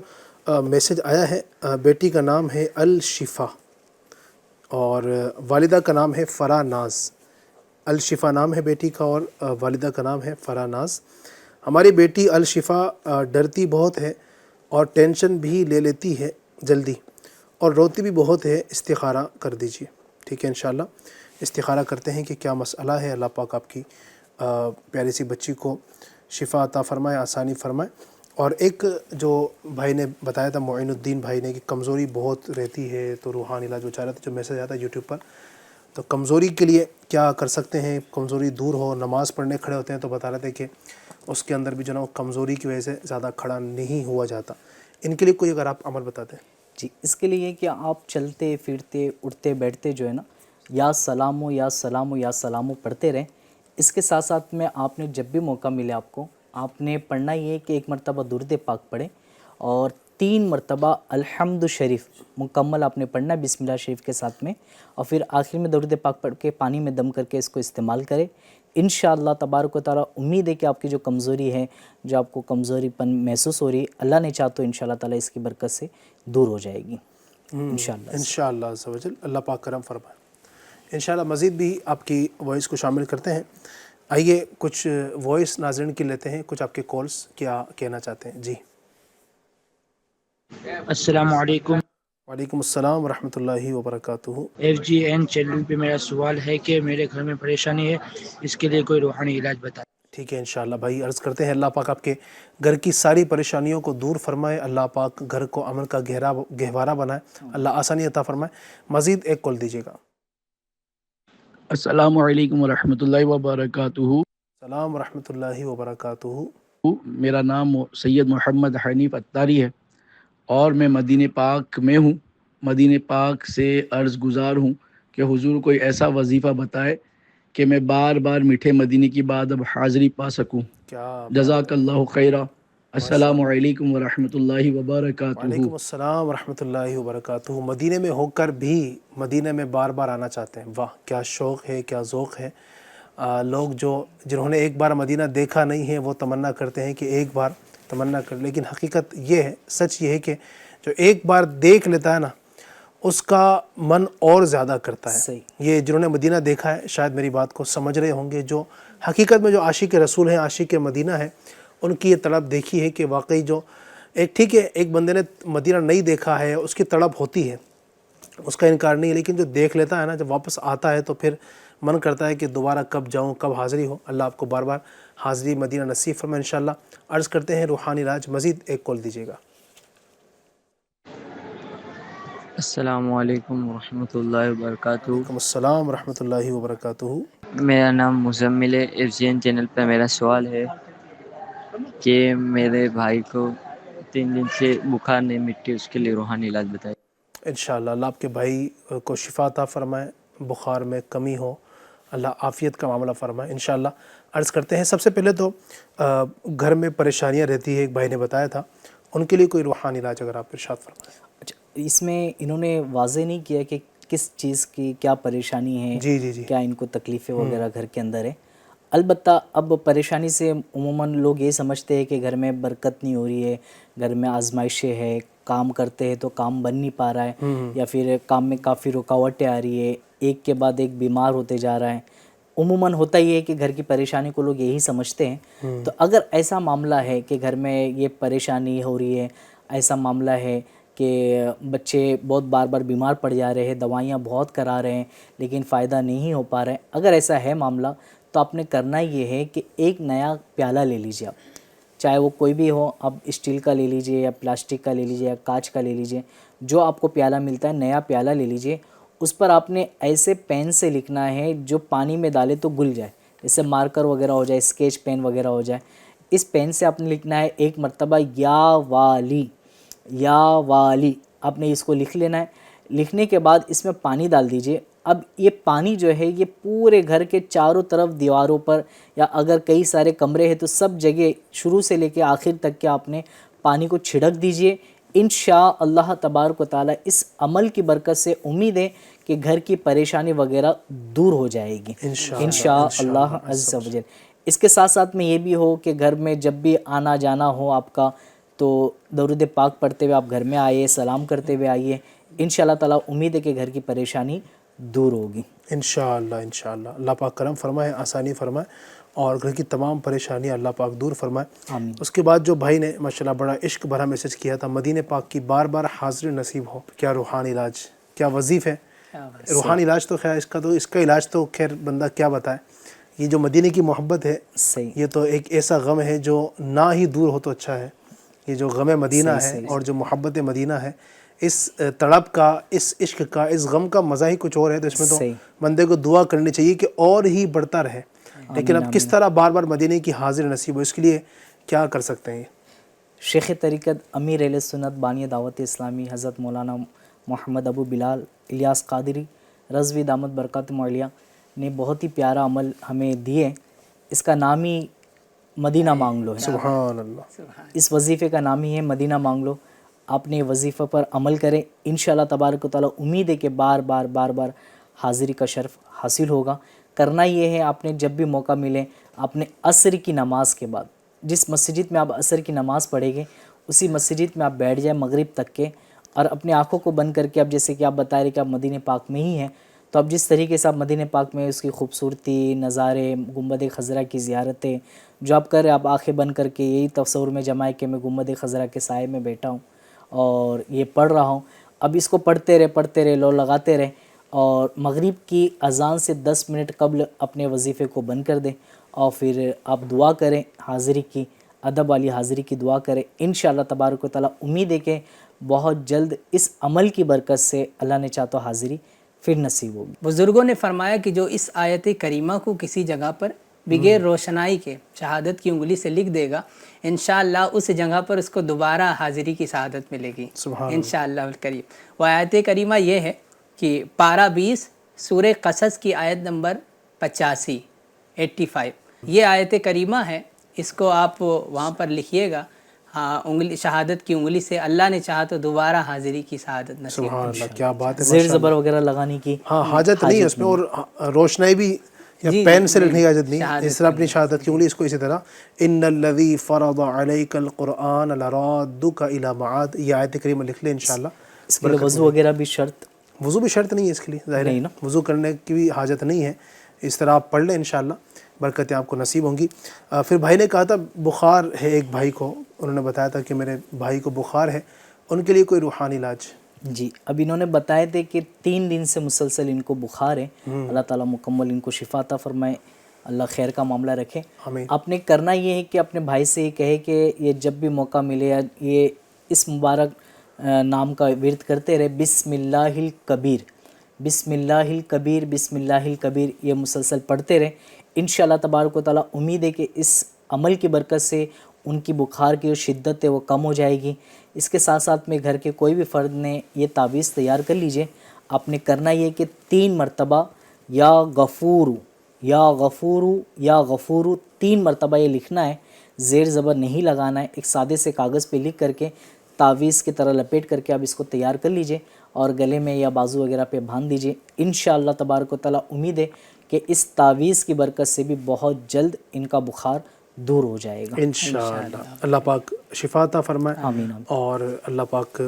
Speaker 2: میسج آیا ہے، بیٹی کا نام ہے الشفا اور والدہ کا نام ہے فرا ناز۔ الشفا نام ہے بیٹی کا اور والدہ کا نام ہے فرا ناز۔ ہماری بیٹی الشفا ڈرتی بہت ہے اور ٹینشن بھی لے لیتی ہے جلدی اور روتی بھی بہت ہے، استخارہ کر دیجیے. ٹھیک ہے انشاءاللہ استخارہ کرتے ہیں کہ کیا مسئلہ ہے. اللہ پاک آپ کی پیاری سی بچی کو شفا عطا فرمائے، آسانی فرمائے. اور ایک جو بھائی نے بتایا تھا، معین الدین بھائی نے، کہ کمزوری بہت رہتی ہے تو روحانی علاج وہ چاہ رہے تھے. جو میسج آتا ہے یوٹیوب پر، تو کمزوری کے لیے کیا کر سکتے ہیں؟ کمزوری دور ہو، نماز پڑھنے کھڑے ہوتے ہیں تو بتا رہے تھے کہ اس کے اندر بھی جو نا وہ کمزوری کی وجہ سے زیادہ کھڑا نہیں ہوا جاتا. ان کے لیے کوئی اگر آپ عمل بتاتے ہیں.
Speaker 7: جی، اس کے لیے کہ آپ چلتے پھرتے اٹھتے بیٹھتے جو ہے نا یا سلامو یا سلامو یا سلامو پڑھتے رہیں. اس کے ساتھ ساتھ میں آپ نے جب بھی موقع ملے آپ نے پڑھنا یہ ہے کہ ایک مرتبہ درود پاک پڑھیں اور 3 مرتبہ الحمد شریف مکمل آپ نے پڑھنا ہے بسم اللہ شریف کے ساتھ میں، اور پھر آخر میں درود پاک پڑھ کے پانی میں دم کر کے اس کو استعمال کریں. انشاءاللہ تبارک و تعالیٰ امید ہے کہ آپ کی جو کمزوری ہے، جو آپ کو کمزوری پن محسوس ہو رہی ہے، اللہ نے چاہ تو انشاءاللہ تعالیٰ اس کی برکت سے دور ہو جائے گی
Speaker 2: انشاءاللہ عز و جل. اللہ پاک کرم فرمائے. انشاءاللہ مزید بھی آپ کی وائس کو شامل کرتے ہیں. آئیے کچھ وائس ناظرین کی لیتے ہیں، کچھ آپ کے کالز کیا کہنا چاہتے ہیں. جی
Speaker 10: السلام علیکم.
Speaker 2: وعلیکم السلام ورحمۃ اللہ وبرکاتہ.
Speaker 10: FGN چینل پہ میرا سوال ہے کہ میرے گھر میں پریشانی ہے، اس کے لیے کوئی روحانی علاج بتائیں.
Speaker 2: ٹھیک ہے انشاءاللہ بھائی عرض کرتے ہیں اللہ پاک آپ کے گھر کی ساری پریشانیوں کو دور فرمائے. اللہ پاک گھر کو عمل کا گہوارہ بنائے. اللہ آسانی عطا فرمائے. مزید ایک کال دیجیے گا.
Speaker 10: السلام علیکم ورحمۃ اللہ وبرکاتہ.
Speaker 2: السلام ورحمۃ اللہ وبرکاتہ.
Speaker 10: میرا نام سید محمد حنیف اتاری ہے اور میں مدینہ پاک میں ہوں. مدینہ پاک سے عرض گزار ہوں کہ حضور کوئی ایسا وظیفہ بتائے کہ میں بار بار میٹھے مدینے کی بعد اب حاضری پا سکوں. جزاک اللہ خیرہ. السلام علیکم ورحمۃ اللہ وبرکاتہ.
Speaker 2: وعلیکم السلام ورحمۃ اللہ وبرکاتہ. مدینے میں ہو کر بھی مدینے میں بار بار آنا چاہتے ہیں. واہ کیا شوق ہے، کیا ذوق ہے. لوگ جنہوں نے ایک بار مدینہ دیکھا نہیں ہے وہ تمنا کرتے ہیں کہ ایک بار تمنا کر، لیکن حقیقت یہ ہے، سچ یہ ہے کہ جو ایک بار دیکھ لیتا ہے نا اس کا من اور زیادہ کرتا ہے. یہ جنہوں نے مدینہ دیکھا ہے شاید میری بات کو سمجھ رہے ہوں گے. جو حقیقت میں جو عاشق رسول ہیں، عاشق مدینہ ہیں، ان کی یہ طلب دیکھی ہے کہ واقعی جو ٹھیک ہے ایک بندے نے مدینہ نہیں دیکھا ہے اس کی طلب ہوتی ہے، اس کا انکار نہیں ہے، لیکن جو دیکھ لیتا ہے نا جب واپس آتا ہے تو پھر من کرتا ہے کہ دوبارہ کب جاؤں، کب حاضری ہو. اللہ آپ کو بار بار حاضری مدینہ نصیب فرمائے انشاءاللہ. عرض کرتے ہیں روحانی علاج. مزید ایک کال دیجیے گا.
Speaker 5: السلام علیکم ورحمۃ اللہ وبرکاتہ.
Speaker 2: وعلیکم السلام ورحمۃ اللہ وبرکاتہ.
Speaker 5: میرا نام مزمل ہے. FGN چینل پہ میرا سوال ہے کہ میرے بھائی کو 3 دن سے بخار نہیں مٹی، اس کے لیے روحانی علاج بتائے.
Speaker 2: انشاءاللہ اللہ آپ کے بھائی کو شفا عطا فرمائے، بخار میں کمی ہو، اللہ عافیت کا معاملہ فرمائے انشاءاللہ. عرض کرتے ہیں سب سے پہلے تو گھر میں پریشانیاں رہتی ہے، ایک بھائی نے بتایا تھا، ان کے لیے کوئی روحانی علاج اگر آپ ارشاد فرمائیں.
Speaker 7: اچھا، اس میں انہوں نے واضح نہیں کیا کہ کس چیز کی کیا پریشانی ہے،
Speaker 2: جی
Speaker 7: کیا ان کو تکلیفیں وغیرہ گھر کے اندر ہے. البتہ اب پریشانی سے عموماً لوگ یہ سمجھتے ہیں کہ گھر میں برکت نہیں ہو رہی ہے، گھر میں آزمائشیں ہے، کام کرتے ہیں تو کام بن نہیں پا رہا ہے، یا پھر کام میں کافی رکاوٹیں آ رہی ہے، ایک کے بعد ایک بیمار ہوتے جا رہا ہے. عموماً ہوتا ہی ہے کہ گھر کی پریشانی کو لوگ یہی سمجھتے ہیں. تو اگر ایسا معاملہ ہے کہ گھر میں یہ پریشانی ہو رہی ہے، ایسا معاملہ ہے کہ بچے بہت بار بار بیمار پڑ جا رہے ہیں، دوائیاں بہت کرا رہے ہیں لیکن فائدہ نہیں ہو پا رہا ہے، اگر ایسا ہے معاملہ تو آپ نے کرنا یہ ہے کہ ایک نیا پیالہ لے لیجیے. آپ چاہے وہ کوئی بھی ہو، آپ اسٹیل کا لے لیجیے یا پلاسٹک کا لے لیجیے یا کانچ کا لے لیجیے، جو آپ کو پیالہ ملتا ہے نیا پیالہ لے لیجیے. اس پر آپ نے ایسے پین سے لکھنا ہے جو پانی میں ڈالے تو گل جائے، جیسے مارکر وغیرہ ہو جائے، اسکیچ پین وغیرہ ہو جائے. اس پین سے آپ نے لکھنا ہے ایک مرتبہ یا والی، یا والی آپ نے اس کو لکھ لینا ہے. لکھنے کے بعد اس میں پانی ڈال دیجئے. اب یہ پانی جو ہے یہ پورے گھر کے چاروں طرف دیواروں پر، یا اگر کئی سارے کمرے ہیں تو سب جگہ شروع سے لے کے آخر تک کے آپ نے پانی کو چھڑک دیجئے. انشاءاللہ تبارک و تعالی اس عمل کی برکت سے امید ہے کہ گھر کی پریشانی وغیرہ دور ہو جائے گی انشاءاللہ عز و جل. اس کے ساتھ ساتھ میں یہ بھی ہو کہ گھر میں جب بھی آنا جانا ہو آپ کا تو درود پاک پڑھتے ہوئے آپ گھر میں آئیے، سلام کرتے ہوئے آئیے. انشاءاللہ تعالی امید ہے کہ گھر کی پریشانی دور ہوگی
Speaker 2: انشاءاللہ. انشاءاللہ اللہ پاک کرم فرمائے، آسانی فرمائے. اور گھر کی تمام پریشانیاں اللہ پاک دور فرمائے.
Speaker 7: آمین.
Speaker 2: اس کے بعد جو بھائی نے ماشاءاللہ بڑا عشق بھرا میسج کیا تھا، مدینہ پاک کی بار بار حاضری نصیب ہو. کیا روحانی علاج، کیا وظیفے. روحانی علاج تو خیر اس کا علاج تو خیر بندہ کیا بتائے. یہ جو مدینہ کی محبت ہے
Speaker 7: صحیح.
Speaker 2: یہ تو ایک ایسا غم ہے جو نہ ہی دور ہو تو اچھا ہے. یہ جو غم مدینہ ہے اور جو محبت مدینہ ہے، اس تڑپ کا، اس عشق کا، اس غم کا مزہ ہی کچھ اور ہے. تو اس میں تو بندے کو دعا کرنی چاہیے کہ اور ہی بڑھتا رہے. لیکن اب کس طرح بار بار مدینہ کی حاضر نصیب ہو، اس کے لیے کیا کر سکتے ہیں؟
Speaker 7: شیخ طریقت امیر اہل سنت بانی دعوت اسلامی حضرت مولانا محمد ابو بلال الیاس قادری رضوی دامت برکاتہم عالیہ نے بہت ہی پیارا عمل ہمیں دیے. اس کا نام ہی مدینہ مانگ لو ہے.
Speaker 2: سبحان اللہ.
Speaker 7: اس وظیفے کا نام ہی ہے مدینہ مانگ لو. آپ نے وظیفہ پر عمل کریں، انشاءاللہ تبارک و تعالیٰ. امید ہے کہ بار بار حاضری کا شرف حاصل ہوگا. کرنا یہ ہے، آپ نے جب بھی موقع ملے، آپ نے عصر کی نماز کے بعد جس مسجد میں آپ عصر کی نماز پڑھیں گے اسی مسجد میں آپ بیٹھ جائیں مغرب تک کے، اور اپنی آنکھوں کو بند کر کے، اب جیسے کہ آپ بتا رہے کہ آپ مدینہ پاک میں ہی ہیں، تو اب جس طریقے سے آپ مدینہ پاک میں اس کی خوبصورتی، نظارے، گنبد خضرا کی زیارتیں جو آپ کر رہے ہیں، آپ آنکھیں بند کر کے یہی تصور میں جمائے کہ میں گنبد خضرا کے سائے میں بیٹھا ہوں اور یہ پڑھ رہا ہوں. اب اس کو پڑھتے رہے لو لگاتے رہے، اور مغرب کی اذان سے 10 منٹ قبل اپنے وظیفے کو بند کر دیں، اور پھر آپ دعا کریں حاضری کی، ادب والی حاضری کی دعا کریں. انشاءاللہ تبارک و تعالیٰ امید ہے کہ بہت جلد اس عمل کی برکت سے اللہ نے چاہا تو حاضری پھر نصیب ہوگی.
Speaker 8: بزرگوں نے فرمایا کہ جو اس آیت کریمہ کو کسی جگہ پر بغیر روشنائی کے شہادت کی انگلی سے لکھ دے گا، انشاءاللہ اس جگہ پر اس کو دوبارہ حاضری کی شہادت ملے گی انشاءاللہ الکریم. وہ آیت کریمہ یہ ہے کہ پارہ 20 سورہ قصص کی آیت نمبر 85 یہ آیت کریمہ ہے. اس کو آپ وہاں پر لکھیے گا، انگلی شہادت کی انگلی سے. اللہ نے چاہا تو دوبارہ حاضری کی شہادت نصیب.
Speaker 2: سبحان اللہ، کیا بات ہے.
Speaker 7: زیر زبر وغیرہ لگانے کی
Speaker 2: حاجت نہیں ہے اس میں، اور روشنائی بھی یا پین سے لکھنے کی حاجت نہیں. اس طرح اپنی شہادت کی انگلی، اس کو اسی طرح ان الذی فرض علیک القرآن لرادک الی معاد، یہ آیت کریمہ لکھ لیں انشاءاللہ.
Speaker 7: اس کے لیے وضو وغیرہ بھی شرط؟
Speaker 2: وضو بھی شرط نہیں ہے اس کے لیے، ظاہر ہے وضو کرنے کی بھی حاجت نہیں ہے. اس طرح آپ پڑھ لیں انشاءاللہ، برکتیں آپ کو نصیب ہوں گی. پھر بھائی نے کہا تھا بخار ہے ایک بھائی کو، انہوں نے بتایا تھا کہ میرے بھائی کو بخار ہے، ان کے لیے کوئی روحانی علاج؟
Speaker 7: جی، اب انہوں نے بتائے تھے کہ 3 دن سے مسلسل ان کو بخار ہے. اللہ تعالیٰ مکمل ان کو شفا عطا فرمائے، اللہ خیر کا معاملہ رکھے. آپ نے کرنا یہ ہے کہ اپنے بھائی سے یہ کہے کہ یہ جب بھی موقع ملے یہ اس مبارک نام کا ورد کرتے رہے، بسم اللہ الکبیر، بسم اللہ الکبیر، بسم اللہ الکبیر، یہ مسلسل پڑھتے رہے. انشاءاللہ تبارک و تعالیٰ امید ہے کہ اس عمل کی برکت سے ان کی بخار کی جو شدت ہے وہ کم ہو جائے گی. اس کے ساتھ ساتھ میں گھر کے کوئی بھی فرد نے یہ تعویذ تیار کر لیجئے. آپ نے کرنا یہ کہ 3 مرتبہ یا غفور یا غفور یا غفور 3 مرتبہ یہ لکھنا ہے، زیر زبر نہیں لگانا ہے. ایک سادے سے کاغذ پہ لکھ کر کے تعویذ کی طرح لپیٹ کر کے آپ اس کو تیار کر لیجئے اور گلے میں یا بازو وغیرہ پہ باندھ دیجئے. انشاءاللہ تبارک و تعالیٰ امید ہے کہ اس تعویذ کی برکت سے بھی بہت جلد ان کا بخار دور ہو جائے گا
Speaker 2: انشاءاللہ. اللہ پاک شفا عطا فرمائے.
Speaker 7: آمین.
Speaker 2: اور اللہ پاک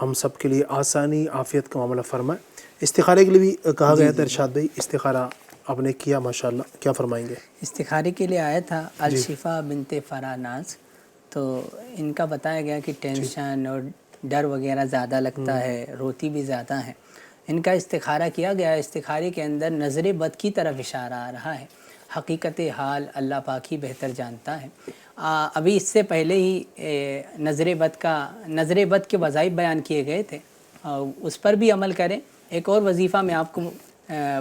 Speaker 2: ہم سب کے لیے آسانی عافیت کا معاملہ فرمائے. استخارے کے لیے بھی کہا گیا تھا ارشاد بھائی، استخارہ آپ نے کیا ماشاءاللہ، کیا فرمائیں گے؟
Speaker 8: استخارے کے لیے آیا تھا الشفا بنت فراناز، تو ان کا بتایا گیا کہ ٹینشن اور ڈر وغیرہ زیادہ لگتا ہے، روتی بھی زیادہ ہے. ان کا استخارہ کیا گیا. استخارے کے اندر نظر بد کی طرف اشارہ آ رہا ہے. حقیقت حال اللہ پاک ہی بہتر جانتا ہے. ابھی اس سے پہلے ہی نظر بد کے وظائف بیان کیے گئے تھے، اس پر بھی عمل کریں. ایک اور وظیفہ میں آپ کو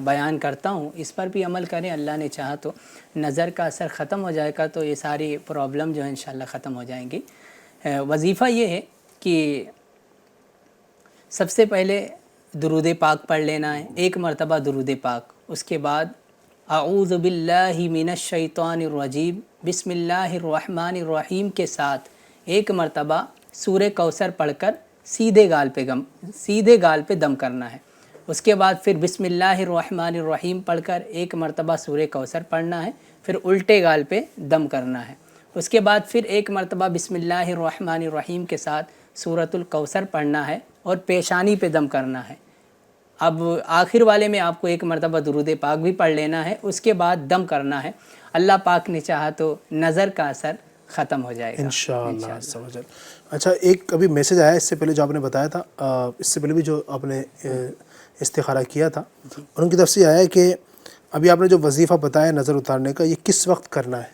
Speaker 8: بیان کرتا ہوں، اس پر بھی عمل کریں. اللہ نے چاہا تو نظر کا اثر ختم ہو جائے گا تو یہ ساری پرابلم جو ہے انشاءاللہ ختم ہو جائیں گی. وظیفہ یہ ہے کہ سب سے پہلے درود پاک پڑھ لینا ہے، 1 مرتبہ درود پاک. اس کے بعد اعوذ باللہ من الشیطان الرجیم بسم اللہ الرحمن الرحیم کے ساتھ 1 مرتبہ سورہ کوثر پڑھ کر سیدھے گال پہ دم کرنا ہے. اس کے بعد پھر بسم اللہ الرحمن الرحیم پڑھ کر 1 مرتبہ سورہ کوثر پڑھنا ہے، پھر الٹے گال پہ دم کرنا ہے. اس کے بعد پھر 1 مرتبہ بسم اللہ الرحمن الرحیم کے ساتھ سورۃ الکوثر پڑھنا ہے اور پیشانی پہ دم کرنا ہے. اب آخر والے میں آپ کو 1 مرتبہ درود پاک بھی پڑھ لینا ہے. اس کے بعد دم کرنا ہے. اللہ پاک نے چاہا تو نظر کا اثر ختم ہو جائے گا
Speaker 2: انشاءاللہ عز و جل۔ اچھا، ایک ابھی میسج آیا اس سے پہلے جو آپ نے بتایا تھا، اس سے پہلے بھی جو آپ نے استخارہ کیا تھا، ان کی طرف سے آیا ہے کہ ابھی آپ نے جو وظیفہ بتایا نظر اتارنے کا، یہ کس وقت کرنا ہے؟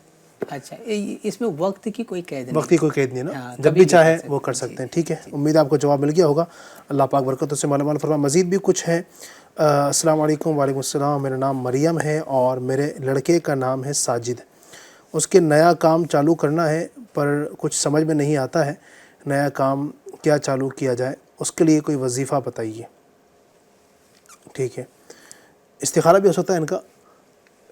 Speaker 8: اچھا، اس میں وقت کی کوئی قید نہیں،
Speaker 2: وقت کی کوئی قید نہیں ہے نا،
Speaker 8: ہاں،
Speaker 2: جب
Speaker 8: کبھی
Speaker 2: بھی
Speaker 8: بھی
Speaker 2: چاہے
Speaker 8: کر سکتے
Speaker 2: وہ کر
Speaker 8: ہیں،
Speaker 2: سکتے ہیں۔ ٹھیک ہے، امید ہے آپ کو جواب مل گیا ہوگا، اللہ پاک برکتوں سے مالا مال فرمائے۔ مزید بھی کچھ ہیں۔ السلام علیکم۔ وعلیکم السلام، میرا نام مریم ہے اور میرے لڑکے کا نام ہے ساجد۔ اس کے نیا کام چالو کرنا ہے پر کچھ سمجھ میں نہیں آتا ہے، نیا کام کیا چالو کیا جائے، اس کے لیے کوئی وظیفہ بتائیے۔ ٹھیک ہے، استخارہ بھی ہو سکتا ہے ان کا،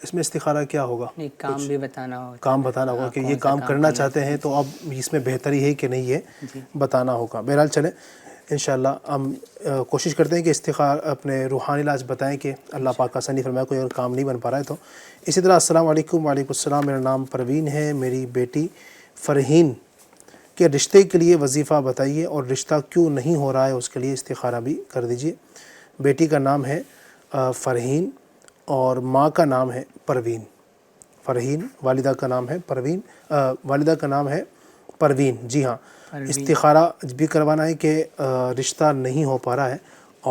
Speaker 2: اس میں استخارہ کیا ہوگا؟
Speaker 8: نہیں، کام بھی بتانا ہوگا،
Speaker 2: کام بتانا ہوگا کہ یہ کام کرنا چاہتے ہیں تو اب اس میں بہتری ہے کہ نہیں ہے بتانا ہوگا۔ بہرحال چلیں، انشاءاللہ ہم کوشش کرتے ہیں کہ استخارہ اپنے روحانی علاج بتائیں کہ اللہ پاک آسانی فرمائے، کوئی اگر کام نہیں بن پا رہا ہے تو۔ اسی طرح السلام علیکم۔ وعلیکم السلام، میرا نام پروین ہے، میری بیٹی فرحین کے رشتے کے لیے وظیفہ بتائیے اور رشتہ کیوں نہیں ہو رہا ہے اس کے لیے استخارہ بھی کر دیجیے۔ بیٹی کا نام ہے فرحین اور ماں کا نام ہے پروین۔ فرحین، والدہ کا نام ہے پروین، والدہ کا نام ہے پروین، جی ہاں۔ استخارہ بھی کروانا ہے کہ رشتہ نہیں ہو پا رہا ہے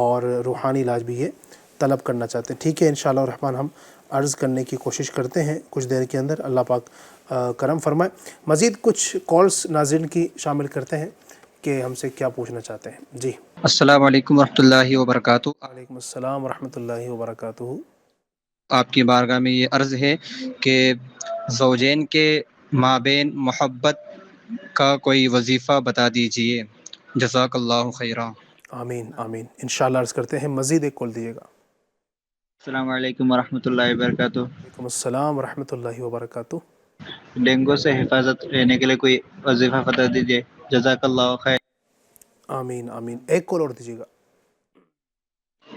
Speaker 2: اور روحانی علاج بھی یہ طلب کرنا چاہتے ہیں۔ ٹھیک ہے، انشاءاللہ الرحمن ہم عرض کرنے کی کوشش کرتے ہیں کچھ دیر کے اندر، اللہ پاک کرم فرمائے۔ مزید کچھ کالز ناظرین کی شامل کرتے ہیں کہ ہم سے کیا پوچھنا چاہتے ہیں۔ جی،
Speaker 11: السلام علیکم ورحمۃ اللہ وبرکاتہ۔
Speaker 2: وعلیکم السلام ورحمۃ اللہ وبرکاتہ۔
Speaker 11: آپ کی بارگاہ میں یہ عرض ہے کہ زوجین کے مابین محبت کا کوئی وظیفہ بتا دیجئے، جزاک اللہ خیرہ۔
Speaker 2: آمین آمین، انشاءاللہ عرض کرتے ہیں۔ مزید ایک کال دیجیے گا۔
Speaker 11: السلام علیکم ورحمۃ اللہ وبرکاتہ۔
Speaker 2: وعلیکم السلام ورحمۃ اللہ وبرکاتہ۔
Speaker 11: ڈینگو سے حفاظت رہنے کے لیے کوئی وظیفہ بتا دیجئے، جزاک اللہ خیر۔
Speaker 2: آمین آمین، ایک کال اور دیجیے گا۔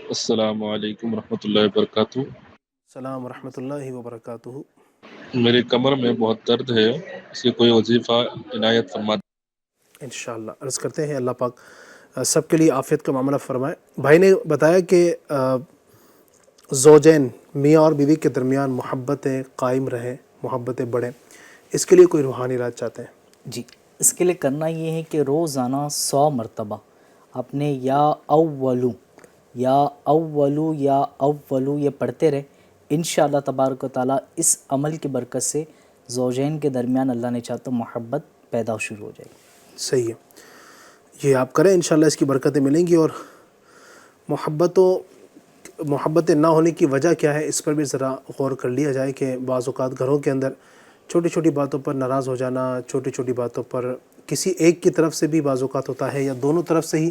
Speaker 12: السلام علیکم ورحمۃ اللہ وبرکاتہ۔
Speaker 2: السلام ورحمۃ اللہ وبرکاتہ۔
Speaker 12: میری کمر میں بہت درد ہے، اس کی کوئی وظیفہ عنایت فرما۔
Speaker 2: انشاءاللہ عرض کرتے ہیں، اللہ پاک سب کے لیے عافیت کا معاملہ فرمائے۔ بھائی نے بتایا کہ زوجین میاں اور بیوی کے درمیان محبتیں قائم رہیں، محبتیں بڑھیں، اس کے لیے کوئی روحانی علاج چاہتے ہیں؟
Speaker 7: جی، اس کے لیے کرنا یہ ہے کہ روزانہ 100 مرتبہ اپنے یا اولو یا اولو یا اولو یہ پڑھتے رہے، انشاءاللہ تبارک و تعالیٰ اس عمل کی برکت سے زوجین کے درمیان اللہ نے چاہا تو محبت پیدا شروع ہو جائے گی۔
Speaker 2: صحیح ہے، یہ آپ کریں، انشاءاللہ اس کی برکتیں ملیں گی۔ اور محبتیں نہ ہونے کی وجہ کیا ہے، اس پر بھی ذرا غور کر لیا جائے کہ بعض اوقات گھروں کے اندر چھوٹی چھوٹی باتوں پر ناراض ہو جانا، چھوٹی چھوٹی باتوں پر کسی ایک کی طرف سے بھی بعض اوقات ہوتا ہے، یا دونوں طرف سے ہی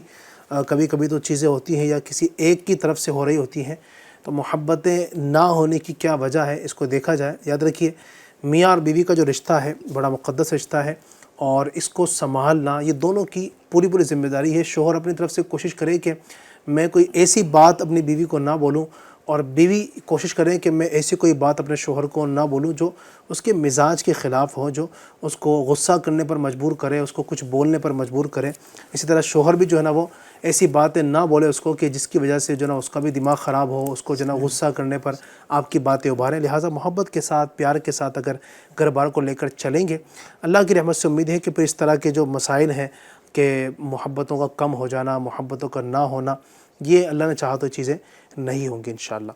Speaker 2: کبھی کبھی تو چیزیں ہوتی ہیں، یا کسی ایک کی طرف سے ہو رہی ہوتی ہیں، تو محبتیں نہ ہونے کی کیا وجہ ہے اس کو دیکھا جائے۔ یاد رکھیے، میاں اور بیوی کا جو رشتہ ہے بڑا مقدس رشتہ ہے، اور اس کو سنبھالنا یہ دونوں کی پوری ذمہ داری ہے۔ شوہر اپنی طرف سے کوشش کرے کہ میں کوئی ایسی بات اپنی بیوی کو نہ بولوں، اور بیوی کوشش کرے کہ میں ایسی کوئی بات اپنے شوہر کو نہ بولوں جو اس کے مزاج کے خلاف ہو، جو اس کو غصہ کرنے پر مجبور کرے، اس کو کچھ بولنے پر مجبور کرے۔ اسی طرح شوہر بھی جو ہے نا وہ ایسی باتیں نہ بولے اس کو کہ جس کی وجہ سے جو نا اس کا بھی دماغ خراب ہو، اس کو جو نا غصہ کرنے پر آپ کی باتیں ابھاریں۔ لہٰذا محبت کے ساتھ، پیار کے ساتھ اگر گھر بار کو لے کر چلیں گے، اللہ کی رحمت سے امید ہے کہ پھر اس طرح کے جو مسائل ہیں کہ محبتوں کا کم ہو جانا، محبتوں کا نہ ہونا، یہ اللہ نے چاہا تو چیزیں نہیں ہوں گی انشاءاللہ۔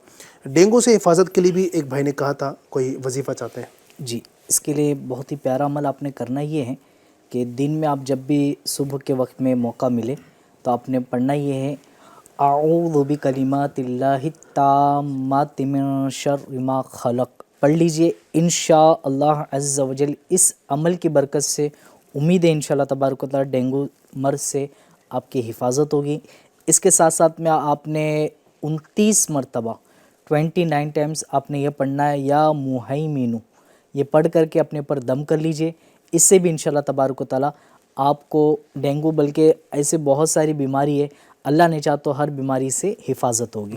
Speaker 2: ڈینگو سے حفاظت کے لیے بھی ایک بھائی نے کہا تھا کوئی وظیفہ چاہتے ہیں۔
Speaker 7: جی، اس کے لیے بہت ہی پیارا عمل آپ نے کرنا یہ ہے کہ دن میں آپ جب بھی صبح کے وقت میں موقع ملے تو آپ نے پڑھنا یہ ہے، اعوذ بکلمات اللہ التامات من شر ما خلق، پڑھ لیجئے۔ انشاءاللہ عز و جل اس عمل کی برکت سے امید ہے انشاءاللہ تبارک و تعالیٰ ڈینگو مرض سے آپ کی حفاظت ہوگی۔ اس کے ساتھ ساتھ میں آپ نے 29 مرتبہ 29 ٹائمز آپ نے یہ پڑھنا ہے، یا مہیمینو، یہ پڑھ کر کے اپنے پر دم کر لیجئے۔ اس سے بھی انشاءاللہ تبارک و تعالیٰ آپ کو ڈینگو بلکہ ایسے بہت ساری بیماری ہے، اللہ نے چاہا تو ہر بیماری سے حفاظت ہوگی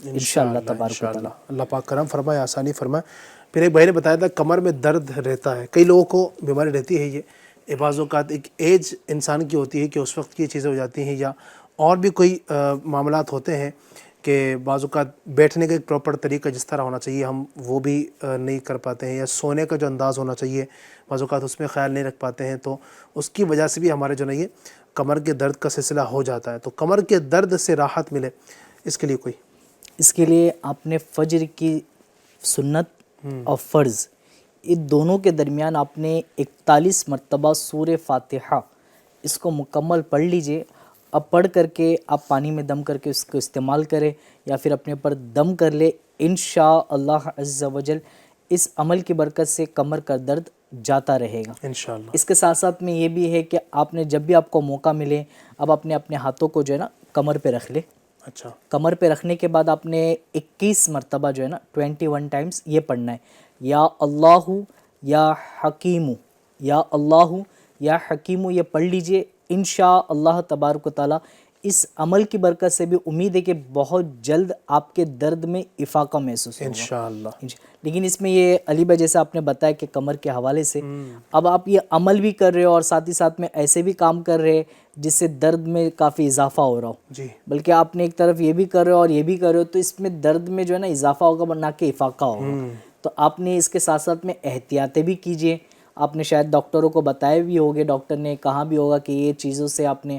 Speaker 7: انشاءاللہ تبارک و تعالیٰ۔
Speaker 2: اللہ پاک کرم فرمائے، آسانی فرمائے۔ پھر ایک بھائی نے بتایا تھا کمر میں درد رہتا ہے، کئی لوگوں کو بیماری رہتی ہے، یہ بعض اوقات ایک ایج انسان کی ہوتی ہے کہ اس وقت کی چیزیں ہو جاتی ہیں، یا اور بھی کوئی معاملات ہوتے ہیں کہ بعض اوقات بیٹھنے کا ایک پراپر طریقہ جس طرح ہونا چاہیے ہم وہ بھی نہیں کر پاتے ہیں، یا سونے کا جو انداز ہونا چاہیے بعض اوقات اس میں خیال نہیں رکھ پاتے ہیں، تو اس کی وجہ سے بھی ہمارے جو ہے یہ کمر کے درد کا سلسلہ ہو جاتا ہے۔ تو کمر کے درد سے راحت ملے اس کے لیے کوئی؟
Speaker 7: اس کے لیے آپ نے فجر کی سنت اور فرض ان دونوں کے درمیان آپ نے 41 مرتبہ سورہ فاتحہ اس کو مکمل پڑھ لیجئے۔ اب پڑھ کر کے آپ پانی میں دم کر کے اس کو استعمال کریں، یا پھر اپنے پر دم کر لے، انشاءاللہ عز و جل اس عمل کی برکت سے کمر کا درد جاتا رہے گا
Speaker 2: انشاءاللہ۔
Speaker 7: اس کے ساتھ ساتھ میں یہ بھی ہے کہ آپ نے جب بھی آپ کو موقع ملے اب اپنے ہاتھوں کو جو ہے نا کمر پہ رکھ لے۔
Speaker 2: اچھا،
Speaker 7: کمر پہ رکھنے کے بعد آپ نے 21 مرتبہ جو ہے نا 21 ٹائمز یہ پڑھنا ہے، یا اللہ یا حکیم، یا اللہ یا حکیم، یہ پڑھ لیجئے۔ انشاءاللہ تبارک و تعالی اس عمل کی برکت سے بھی امید ہے کہ بہت جلد آپ کے درد میں افاقہ محسوس ہوگا
Speaker 2: انشاءاللہ۔
Speaker 7: لیکن اس میں یہ علی بھائی جیسے آپ نے بتایا کہ کمر کے حوالے سے اب آپ یہ عمل بھی کر رہے ہو اور ساتھ ہی ساتھ میں ایسے بھی کام کر رہے جس سے درد میں کافی اضافہ ہو رہا ہو،
Speaker 2: جی،
Speaker 7: بلکہ آپ نے ایک طرف یہ بھی کر رہے ہو اور یہ بھی کر رہے ہو، تو اس میں درد میں جو ہے نا اضافہ ہوگا نہ کہ افاقہ ہوگا۔ تو آپ نے اس کے ساتھ ساتھ میں احتیاطیں بھی کیجئے۔ آپ نے شاید ڈاکٹروں کو بتائے بھی ہوگے، ڈاکٹر نے کہا بھی ہوگا کہ یہ چیزوں سے آپ نے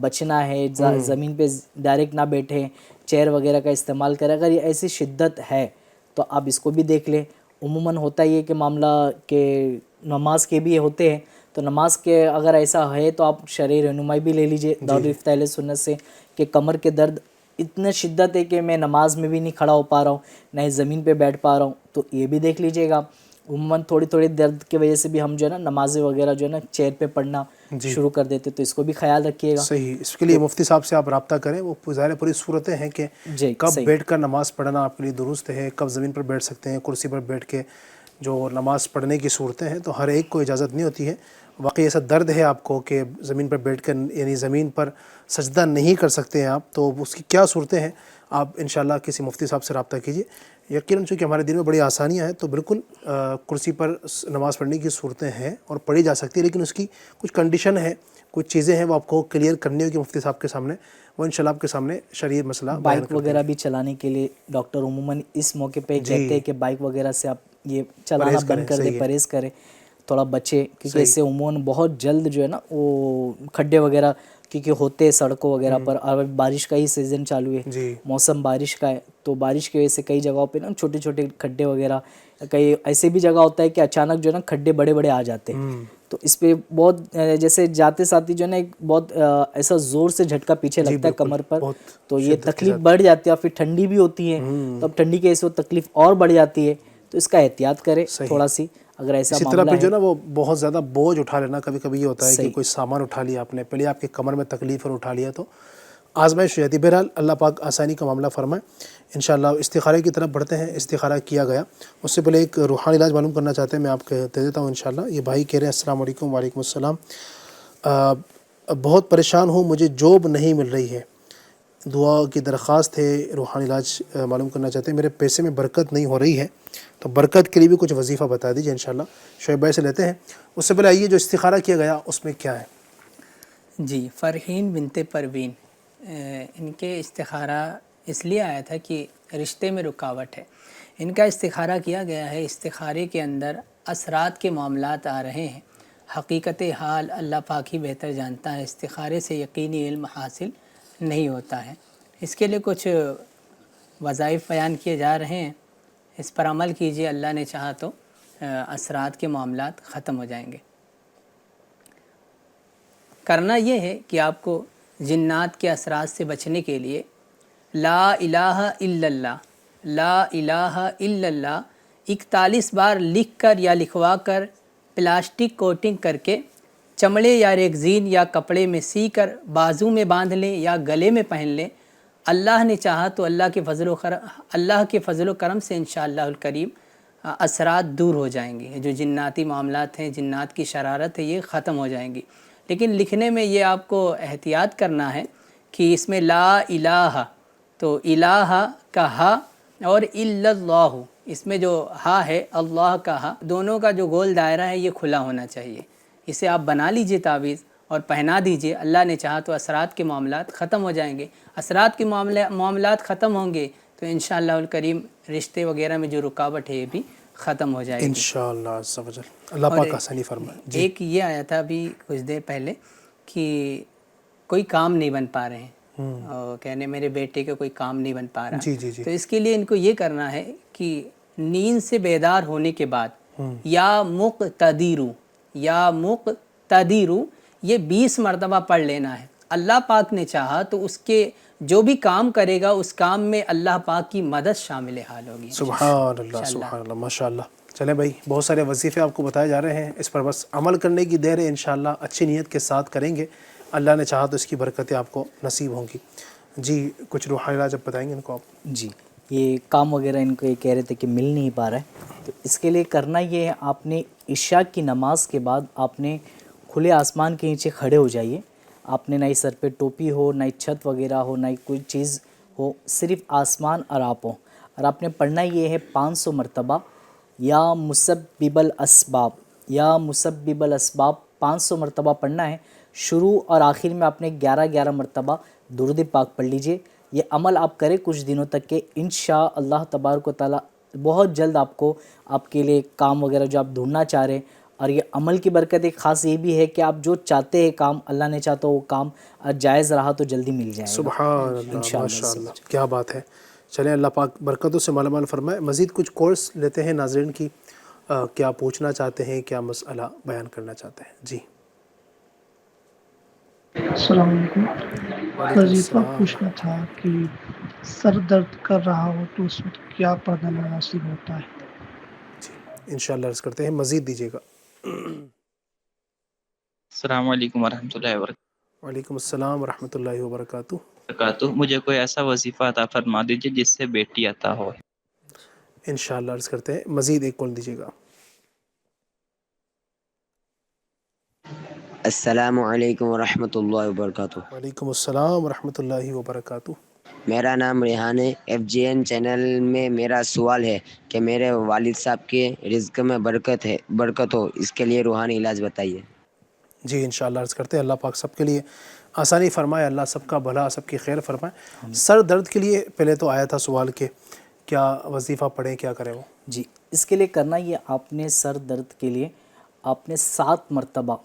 Speaker 7: بچنا ہے، زمین پہ ڈائریکٹ نہ بیٹھیں، چیئر وغیرہ کا استعمال کریں۔ اگر یہ ایسی شدت ہے تو آپ اس کو بھی دیکھ لیں۔ عموماً ہوتا یہ کہ معاملہ کہ نماز کے بھی ہوتے ہیں، تو نماز کے اگر ایسا ہے تو آپ شرعی رہنمائی بھی لے لیجئے دارالفتہ اہل سنت سے کہ کمر کے درد اتنا شدت ہے کہ میں نماز میں بھی نہیں کھڑا ہو پا رہا ہوں، نہ ہی زمین پہ بیٹھ پا رہا ہوں، تو یہ بھی دیکھ لیجئے گا۔ عموماً تھوڑی درد کی وجہ سے بھی ہم جو ہے نا نمازیں وغیرہ جو ہے نا چیئر پہ پڑھنا شروع کر دیتے، تو اس کو بھی خیال رکھیے گا۔
Speaker 2: صحیح، اس کے لیے مفتی صاحب سے آپ رابطہ کریں، وہ ظاہر پوری صورتیں ہیں کہ کب بیٹھ کر نماز پڑھنا آپ کے لیے درست ہے، کب زمین پر بیٹھ سکتے ہیں، کرسی پر بیٹھ کے جو نماز پڑھنے کی صورتیں ہیں، تو ہر ایک کو اجازت نہیں ہوتی ہے۔ واقعی ایسا درد ہے آپ کو کہ زمین پر بیٹھ کر یعنی زمین پر سجدہ نہیں کر سکتے ہیں آپ، تو اس کی کیا صورتیں ہیں آپ انشاءاللہ کسی مفتی صاحب سے رابطہ کیجیے۔ یقیناً چونکہ ہمارے دین میں بڑی آسانیاں ہیں، تو بالکل کرسی پر نماز پڑھنے کی صورتیں ہیں اور پڑھی جا سکتی ہے، لیکن اس کی کچھ کنڈیشن ہے، کچھ چیزیں ہیں وہ آپ کو کلیئر کرنی ہوگی مفتی صاحب کے سامنے، وہ انشاءاللہ آپ کے سامنے شرعی مسئلہ بیان
Speaker 7: بائک
Speaker 2: کرتے ہیں۔
Speaker 7: وغیرہ بھی چلانے کے لیے ڈاکٹر عموماً اس موقع پہ کہتے ہیں کہ بائک وغیرہ سے آپ یہ چلانا بند کر دیں، پرہیز کریں، تھوڑا بچے، کیونکہ اس سے عموماً بہت جلد جو ہے نا وہ کھڈے وغیرہ کیونکہ ہوتے ہیں سڑکوں وغیرہ پر، اور بارش کا ہی سیزن چالو ہے، موسم بارش کا ہے، تو بارش کی وجہ سے کئی جگہوں پہ نا چھوٹے چھوٹے کھڈے وغیرہ، کئی ایسے بھی جگہ ہوتا ہے کہ اچانک جو ہے نا کھڈے بڑے بڑے آ جاتے ہیں، تو اس پہ بہت جیسے جاتے ساتھی جو ہے نا ایک بہت ایسا زور سے جھٹکا پیچھے لگتا ہے کمر پر، تو یہ تکلیف بڑھ جاتی ہے، اور پھر ٹھنڈی بھی ہوتی ہے، تو اب ٹھنڈی کی وجہ سے وہ تکلیف اور بڑھ جاتی ہے، تو اس کا احتیاط کرے تھوڑا سی اگر ایسا
Speaker 2: اسی طرح پھر جو ہے نا وہ بہت زیادہ بوجھ اٹھا لینا، کبھی کبھی یہ ہوتا ہے کہ کوئی سامان اٹھا لیا آپ نے، پہلے آپ کے کمر میں تکلیف اور اٹھا لیا تو آزمائش ہو جاتی ہے۔ بہرحال اللہ پاک آسانی کا معاملہ فرمائے۔ انشاءاللہ استخارے کی طرف بڑھتے ہیں۔ استخارہ کیا گیا، اس سے پہلے ایک روحانی علاج معلوم کرنا چاہتے ہیں، میں آپ کو دے دیتا ہوں انشاءاللہ۔ یہ بھائی کہہ رہے ہیں السلام علیکم۔ وعلیکم السلام۔ بہت پریشان ہوں، مجھے جاب نہیں مل رہی ہے، دعا کی درخواست ہے، روحانی علاج معلوم کرنا چاہتے ہیں، میرے پیسے میں برکت نہیں ہو رہی ہے، تو برکت کے لیے بھی کچھ وظیفہ بتا دیجیے انشاءاللہ۔ شعیب بھائی سے لیتے ہیں۔ اس سے پہلے آئیے جو استخارہ کیا گیا اس میں کیا ہے؟
Speaker 8: جی، فرحین بنت پروین، ان کے استخارہ اس لیے آیا تھا کہ رشتے میں رکاوٹ ہے، ان کا استخارہ کیا گیا ہے۔ استخارے کے اندر اثرات کے معاملات آ رہے ہیں، حقیقت حال اللہ پاک ہی بہتر جانتا ہے، استخارے سے یقینی علم حاصل نہیں ہوتا ہے۔ اس کے لیے کچھ وظائف بیان کیے جا رہے ہیں، اس پر عمل کیجئے، اللہ نے چاہا تو اثرات کے معاملات ختم ہو جائیں گے۔ کرنا یہ ہے کہ آپ کو جنات کے اثرات سے بچنے کے لیے لا الہ الا اللہ، لا الہ الا اللہ 41 بار لکھ کر یا لکھوا کر پلاسٹک کوٹنگ کر کے چمڑے یا ریگزین یا کپڑے میں سی کر بازو میں باندھ لیں یا گلے میں پہن لیں۔ اللہ نے چاہا تو اللہ کے فضل و کرم سے انشاءاللہ الکریم اثرات دور ہو جائیں گے، جو جناتی معاملات ہیں، جنات کی شرارت ہے، یہ ختم ہو جائیں گی۔ لیکن لکھنے میں یہ آپ کو احتیاط کرنا ہے کہ اس میں لا الہ، تو الہ کا ہا اور الا اللہ، اس میں جو ہا ہے اللہ کا ہا، دونوں کا جو گول دائرہ ہے یہ کھلا ہونا چاہیے۔ اسے آپ بنا لیجئے تعویذ اور پہنا دیجئے. اللہ نے چاہا تو اثرات کے معاملات ختم ہو جائیں گے. اثرات کے معاملات ختم ہوں گے تو انشاءاللہ الکریم رشتے وغیرہ میں جو رکاوٹ ہے یہ بھی ختم ہو جائے گی
Speaker 2: انشاءاللہ عز و جل. اللہ پاک آسانی فرمائے. جی
Speaker 8: ایک یہ آیا تھا ابھی کچھ دیر پہلے کہ کوئی کام نہیں بن پا رہے ہیں اور کہنے میرے بیٹے کا کوئی کام نہیں بن پا رہا.
Speaker 2: جی جی جی.
Speaker 8: تو اس کے لیے ان کو یہ کرنا ہے کہ نیند سے بیدار ہونے کے بعد یا مقتدرو یہ 20 مرتبہ پڑھ لینا ہے. اللہ پاک نے چاہا تو اس کے جو بھی کام کرے گا اس کام میں اللہ پاک کی مدد شامل حال ہوگی.
Speaker 2: سبحان اللہ سبحان اللہ ماشاء اللہ. چلیں بھائی بہت سارے وظیفے آپ کو بتائے جا رہے ہیں, اس پر بس عمل کرنے کی دیر ہے انشاءاللہ. اچھی نیت کے ساتھ کریں گے, اللہ نے چاہا تو اس کی برکتیں آپ کو نصیب ہوں گی. جی کچھ روحانی علاج اب بتائیں گے ان کو آپ.
Speaker 7: جی یہ کام وغیرہ ان کو یہ کہہ رہے تھے کہ مل نہیں پا رہا ہے, تو اس کے لیے کرنا یہ ہے آپ نے عشاء کی نماز کے بعد آپ نے کھلے آسمان کے نیچے کھڑے ہو جائیے. آپ نے نہ ہی سر پہ ٹوپی ہو, نہ ہی چھت وغیرہ ہو, نہ ہی کوئی چیز ہو, صرف آسمان اور آپ ہوں. اور آپ نے پڑھنا یہ ہے 500 مرتبہ یا مسبب الاسباب, یا مسبب الاسباب 500 مرتبہ پڑھنا ہے. شروع اور آخر میں آپ نے 11 مرتبہ درود پاک پڑھ لیجئے. یہ عمل آپ کریں کچھ دنوں تک کہ انشاءاللہ تبارک و تعالی بہت جلد آپ کو آپ کے لیے کام وغیرہ جو آپ ڈھونڈنا چاہ رہے ہیں. اور یہ عمل کی برکت ایک خاص یہ بھی ہے کہ آپ جو چاہتے ہیں کام اللہ نے چاہتا وہ کام جائز رہا تو جلدی مل جائے گا.
Speaker 2: سبحان اللہ ماشاء اللہ کیا بات ہے. چلیں اللہ پاک برکتوں سے مالا مال فرمائے. مزید کچھ کورس لیتے ہیں ناظرین کی, کیا پوچھنا چاہتے ہیں, کیا مسئلہ بیان کرنا چاہتے ہیں. جی
Speaker 6: السلام علیکم. وظیفہ پوچھنا تھا کہ سر درد کر رہا ہو تو اس وقت کیا پڑھنا مناسب ہوتا ہے.
Speaker 2: جی انشاءاللہ عرض کرتے ہیں, مزید دیجیے گا.
Speaker 13: السلام علیکم ورحمۃ اللہ وبرکاتہ.
Speaker 2: وعلیکم السلام ورحمۃ اللہ وبرکاتہ.
Speaker 13: مجھے کوئی ایسا وظیفہ عطا فرما دیجیے جس سے بیٹی عطا ہو.
Speaker 2: انشاءاللہ عرض کرتے ہیں, مزید ایک کال دیجیے گا.
Speaker 14: السلام علیکم ورحمۃ اللہ وبرکاتہ.
Speaker 2: وعلیکم السلام ورحمۃ اللہ وبرکاتہ.
Speaker 14: میرا نام ریحان ہے. FGN چینل میں میرا سوال ہے کہ میرے والد صاحب کے رزق میں برکت ہو, اس کے لیے روحانی علاج بتائیے.
Speaker 2: جی انشاءاللہ عرض کرتے ہیں, اللہ پاک سب کے لیے آسانی فرمائے, اللہ سب کا بھلا سب کی خیر فرمائے. سر درد کے لیے پہلے تو آیا تھا سوال کہ کیا وظیفہ پڑھیں, کیا کریں وہ.
Speaker 7: جی اس کے لیے کرنا یہ آپ نے سر درد کے لیے آپ نے 7 مرتبہ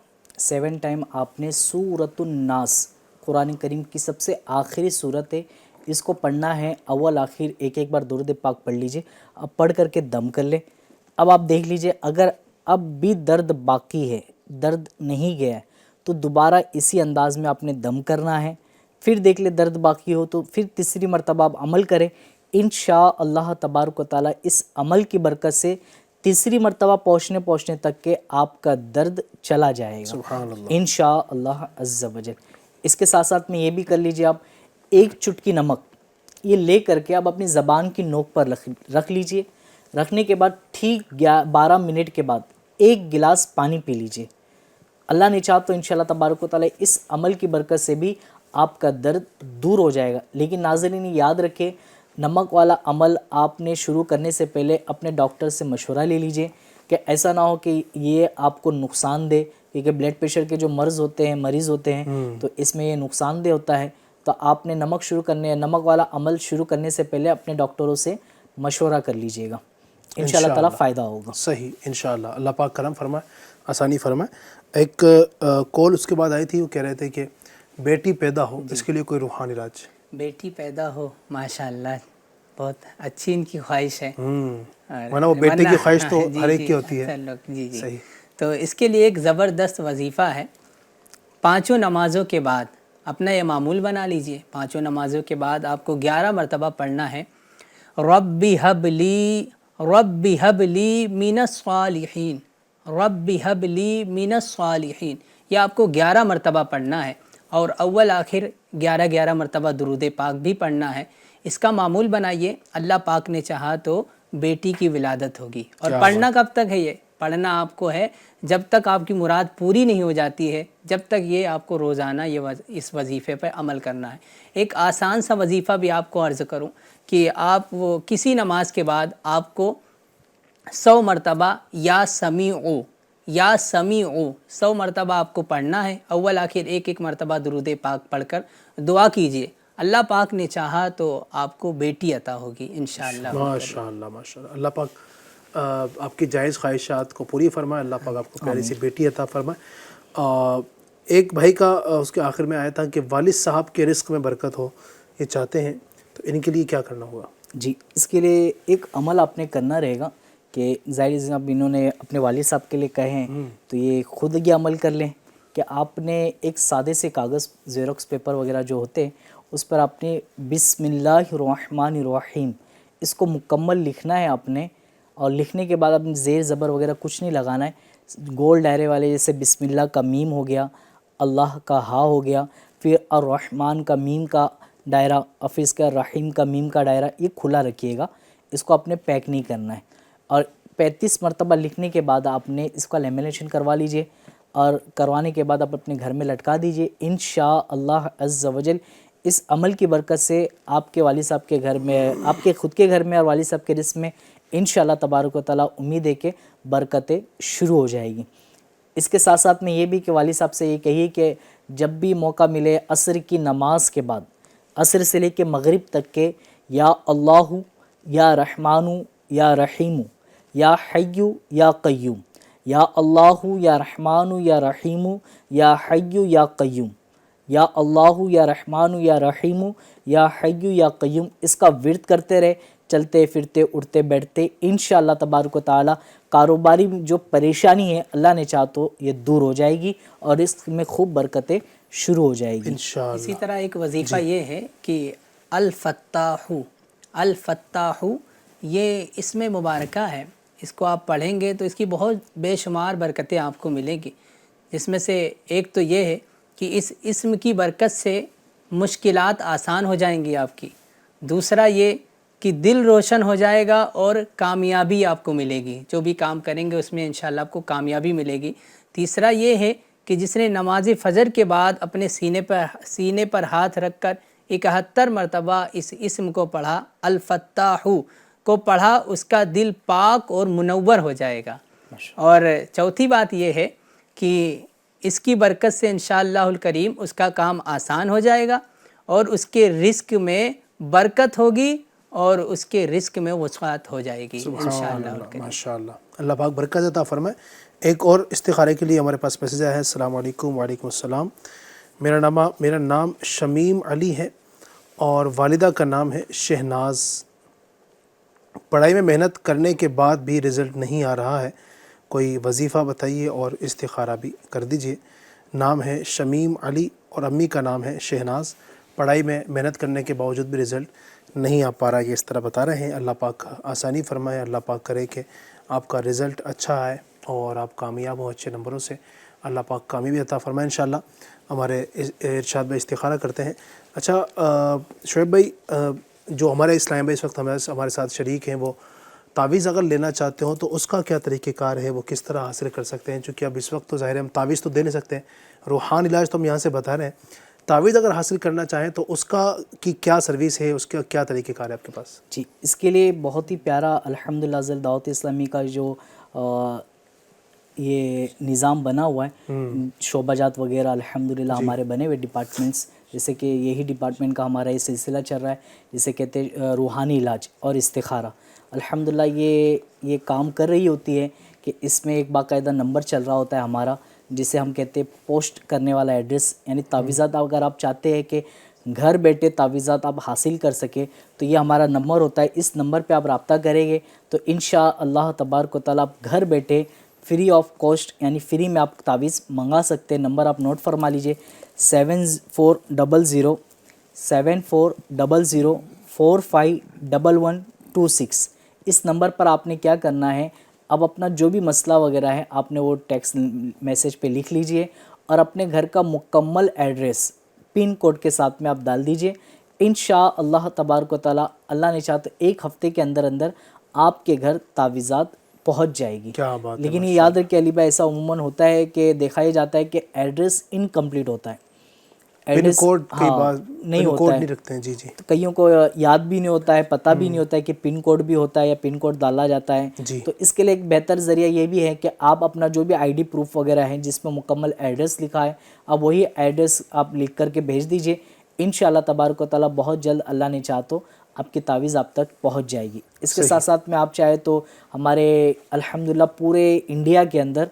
Speaker 7: 7 ٹائم آپ نے سورۃ الناس, قرآن کریم کی سب سے آخری صورت ہے, اس کو پڑھنا ہے. اول آخر ایک بار درود پاک پڑھ لیجئے. اب پڑھ کر کے دم کر لیں. اب آپ دیکھ لیجئے اگر اب بھی درد باقی ہے, درد نہیں گیا ہے, تو دوبارہ اسی انداز میں آپ نے دم کرنا ہے. پھر دیکھ لیں درد باقی ہو تو پھر تیسری مرتبہ آپ عمل کریں. انشاءاللہ تبارک و تعالی اس عمل کی برکت سے تیسری مرتبہ پہنچنے تک کہ آپ کا درد چلا جائے گا
Speaker 2: سبحان اللہ
Speaker 7: انشاءاللہ عز و جل. اس کے ساتھ ساتھ میں یہ بھی کر لیجئے, آپ 1 چٹکی نمک یہ لے کر کے آپ اپنی زبان کی نوک پر رکھ لیجئے. رکھنے کے بعد ٹھیک 12 منٹ کے بعد 1 گلاس پانی پی لیجئے. اللہ نے چاہا تو انشاءاللہ تبارک و تعالی اس عمل کی برکت سے بھی آپ کا درد دور ہو جائے گا. لیکن ناظرین یاد رکھیں, نمک والا عمل آپ نے شروع کرنے سے پہلے اپنے ڈاکٹر سے مشورہ لے لیجئے کہ ایسا نہ ہو کہ یہ آپ کو نقصان دے, کیونکہ بلڈ پریشر کے جو مریض ہوتے ہیں تو اس میں یہ نقصان دہ ہوتا ہے. تو آپ نے نمک والا عمل شروع کرنے سے پہلے اپنے ڈاکٹروں سے مشورہ کر لیجئے گا, انشاءاللہ تعالی فائدہ ہوگا.
Speaker 2: صحیح انشاءاللہ. اللہ پاک کرم فرمائے, آسانی فرمائے. ایک کال اس کے بعد آئی تھی, وہ کہہ رہے تھے کہ بیٹی پیدا ہو اس کے لیے کوئی روحانی علاج.
Speaker 8: بیٹی پیدا ہو ماشاءاللہ بہت اچھی ان کی خواہش ہے,
Speaker 2: ورنہ وہ بیٹے کی خواہش تو ہر ایک کی ہوتی ہے.
Speaker 8: جی جی
Speaker 2: صحیح.
Speaker 8: تو اس کے لیے ایک زبردست وظیفہ ہے. 5 نمازوں کے بعد اپنا یہ معمول بنا لیجئے. 5 نمازوں کے بعد آپ کو 11 مرتبہ پڑھنا ہے رب ہب لی من الصالحین, رب ہب لی من الصالحین. یہ آپ کو 11 مرتبہ پڑھنا ہے, اور اول آخر 11 مرتبہ درود پاک بھی پڑھنا ہے. اس کا معمول بنائیے, اللہ پاک نے چاہا تو بیٹی کی ولادت ہوگی. اور پڑھنا کب تک ہے؟ یہ پڑھنا آپ کو ہے جب تک آپ کی مراد پوری نہیں ہو جاتی ہے, جب تک یہ آپ کو روزانہ اس وظیفے پہ عمل کرنا ہے. ایک آسان سا وظیفہ بھی آپ کو عرض کروں کہ آپ وہ کسی نماز کے بعد آپ کو 100 مرتبہ یا سمیعو یا سمیع 100 مرتبہ آپ کو پڑھنا ہے. اول آخر ایک ایک مرتبہ درود پاک پڑھ کر دعا کیجئے. اللہ پاک نے چاہا تو آپ کو بیٹی عطا ہوگی انشاءاللہ.
Speaker 2: ماشاءاللہ ماشاءاللہ. اللہ پاک آپ کی جائز خواہشات کو پوری فرمائے. اللہ پاک آپ کو پیاری سی بیٹی عطا فرمائے. ایک بھائی کا اس کے آخر میں آیا تھا کہ والد صاحب کے رزق میں برکت ہو، یہ چاہتے ہیں، تو ان کے لیے کیا کرنا ہوگا؟
Speaker 7: جی، اس کے لیے ایک عمل آپ نے کرنا رہے گا کہ ظاہر اب انہوں نے اپنے والد صاحب کے لیے کہے ہیں تو یہ خود یہ عمل کر لیں کہ آپ نے ایک سادے سے کاغذ، زیروکس پیپر وغیرہ جو ہوتے ہیں، اس پر آپ نے بسم اللہ الرحمن الرحیم اس کو مکمل لکھنا ہے آپ نے. اور لکھنے کے بعد آپ نے زیر زبر وغیرہ کچھ نہیں لگانا ہے. گول دائرے والے جیسے بسم اللہ کا میم ہو گیا، اللہ کا ہا ہو گیا، پھر الرحمن کا میم کا دائرہ اور پھر اس کا رحیم کا میم کا دائرہ، یہ کھلا رکھیے گا. اس کو آپ نے پیک نہیں کرنا ہے. اور 35 مرتبہ لکھنے کے بعد آپ نے اس کا لیمینیشن کروا لیجئے اور کروانے کے بعد آپ اپنے گھر میں لٹکا دیجئے. انشاءاللہ عز و جل اس عمل کی برکت سے آپ کے والد صاحب کے گھر میں، آپ کے خود کے گھر میں اور والد صاحب کے رزق میں انشاءاللہ تبارک و تعالیٰ امید ہے کہ برکتیں شروع ہو جائے گی. اس کے ساتھ ساتھ میں یہ بھی کہ والد صاحب سے یہ کہیے کہ جب بھی موقع ملے عصر کی نماز کے بعد، عصر سے لے کے مغرب تک کے یا اللہ یا رحمانو یا رحیمو یا حیو یا قیوم، یا اللہ یا رحمانو یا رحیمو یا حیو یا قیوم، یا اللہ یا رحمانو یا رحیمو یا حیو یا قیوم، اس کا ورد کرتے رہے، چلتے پھرتے اٹھتے بیٹھتے. انشاءاللہ تبارک و تعالیٰ کاروباری جو پریشانی ہے اللہ نے چاہ تو یہ دور ہو جائے گی اور اس میں خوب برکتیں شروع ہو جائے گی انشاءاللہ.
Speaker 8: اسی طرح ایک وظیفہ یہ ہے کہ الفتاح، الفتاح یہ اسم مبارکہ ہے. اس کو آپ پڑھیں گے تو اس کی بہت بے شمار برکتیں آپ کو ملیں گی. جس میں سے ایک تو یہ ہے کہ اس اسم کی برکت سے مشکلات آسان ہو جائیں گی آپ کی. دوسرا یہ کہ دل روشن ہو جائے گا اور کامیابی آپ کو ملے گی. جو بھی کام کریں گے اس میں انشاءاللہ آپ کو کامیابی ملے گی. تیسرا یہ ہے کہ جس نے نماز فجر کے بعد اپنے سینے پر ہاتھ رکھ کر 71 مرتبہ اس اسم کو پڑھا، الفتاح کو پڑھا، اس کا دل پاک اور منور ہو جائے گا. اور چوتھی بات یہ ہے کہ اس کی برکت سے انشاءاللہ الکریم اس کا کام آسان ہو جائے گا اور اس کے رزق میں برکت ہوگی اور اس کے رزق میں وسعت ہو جائے گی انشاءاللہ الکریم.
Speaker 2: ماشاءاللہ. اللہ پاک برکت عطا فرمائے. ایک اور استخارے کے لیے ہمارے پاس میسیج آیا ہے. السلام علیکم. وعلیکم السلام. میرا نام شمیم علی ہے اور والدہ کا نام ہے شہناز. پڑھائی میں محنت کرنے کے بعد بھی رزلٹ نہیں آ رہا ہے. کوئی وظیفہ بتائیے اور استخارہ بھی کر دیجئے. نام ہے شمیم علی اور امی کا نام ہے شہناز. پڑھائی میں محنت کرنے کے باوجود بھی رزلٹ نہیں آ پا رہا، یہ اس طرح بتا رہے ہیں. اللہ پاک آسانی فرمائے. اللہ پاک کرے کہ آپ کا رزلٹ اچھا آئے اور آپ کامیاب ہوں اچھے نمبروں سے. اللہ پاک کامیابی عطا فرمائے انشاءاللہ. ہمارے ارشاد بھائی استخارہ کرتے ہیں. اچھا شعیب بھائی، جو ہمارے اسلام بھائی اس وقت ہمارے ساتھ شریک ہیں، وہ تعویذ اگر لینا چاہتے ہوں تو اس کا کیا طریقہ کار ہے، وہ کس طرح حاصل کر سکتے ہیں؟ چونکہ اب اس وقت تو ظاہر ہے ہم تعویذ تو دے نہیں سکتے ہیں، روحانی علاج تو ہم یہاں سے بتا رہے ہیں. تعویذ اگر حاصل کرنا چاہیں تو اس کا کی کیا سروس ہے، اس کا کیا طریقہ کار ہے آپ کے پاس؟
Speaker 7: جی، اس کے لیے بہت ہی پیارا الحمدللہ ذل دعوت اسلامی کا جو یہ نظام بنا ہوا ہے، شعبہ جات وغیرہ الحمدللہ ہمارے بنے ہوئے ڈپارٹمنٹس، جیسے کہ یہی ڈپارٹمنٹ کا ہمارا یہ سلسلہ چل رہا ہے جسے کہتے ہیں روحانی علاج اور استخارہ. الحمدللہ یہ کام کر رہی ہوتی ہے کہ اس میں ایک باقاعدہ نمبر چل رہا ہوتا ہے ہمارا، جسے ہم کہتے ہیں پوسٹ کرنے والا ایڈریس. یعنی تعویذات اگر آپ چاہتے ہیں کہ گھر بیٹھے تعویذات آپ حاصل کر سکیں تو یہ ہمارا نمبر ہوتا ہے. اس نمبر پہ آپ رابطہ کریں گے تو انشاءاللہ تبارک و تعالیٰ آپ گھر بیٹھے فری آف کاسٹ یعنی فری میں آپ تعویذ منگا سکتے ہیں. نمبر آپ نوٹ فرما لیجئے 7400 451126. اس نمبر پر آپ نے کیا کرنا ہے، اب اپنا جو بھی مسئلہ وغیرہ ہے آپ نے وہ ٹیکسٹ میسیج پہ لکھ لیجئے اور اپنے گھر کا مکمل ایڈریس پن کوڈ کے ساتھ میں آپ ڈال دیجئے. انشاءاللہ تبارک و تعالیٰ اللہ نے چاہا تو ایک ہفتے کے اندر آپ کے گھر تعویذات پہنچ جائے گی. لیکن یہ یاد رکھیں علی بھائی، ایسا عموماً ہوتا ہے کہ دیکھا یہ جاتا ہے کہ ایڈریس انکمپلیٹ ہوتا ہے.
Speaker 2: پن کوڈ کئی بار
Speaker 7: نہیں ہوتا ہے،
Speaker 2: نہیں رکھتے ہیں. جی جی.
Speaker 7: تو کئیوں کو یاد بھی نہیں ہوتا ہے، پتہ بھی نہیں ہوتا ہے کہ پن کوڈ بھی ہوتا ہے یا پن کوڈ ڈالا جاتا ہے. تو اس کے لیے ایک بہتر ذریعہ یہ بھی ہے کہ آپ اپنا جو بھی آئی ڈی پروف وغیرہ ہے جس میں مکمل ایڈریس لکھا ہے، اب وہی ایڈریس آپ لکھ کر کے بھیج دیجئے. انشاءاللہ تبارک و تعالیٰ بہت جلد اللہ نے چاہا تو آپ کی تعویذ آپ تک پہنچ جائے گی. اس کے ساتھ ساتھ میں آپ چاہے تو ہمارے الحمدللہ پورے انڈیا کے اندر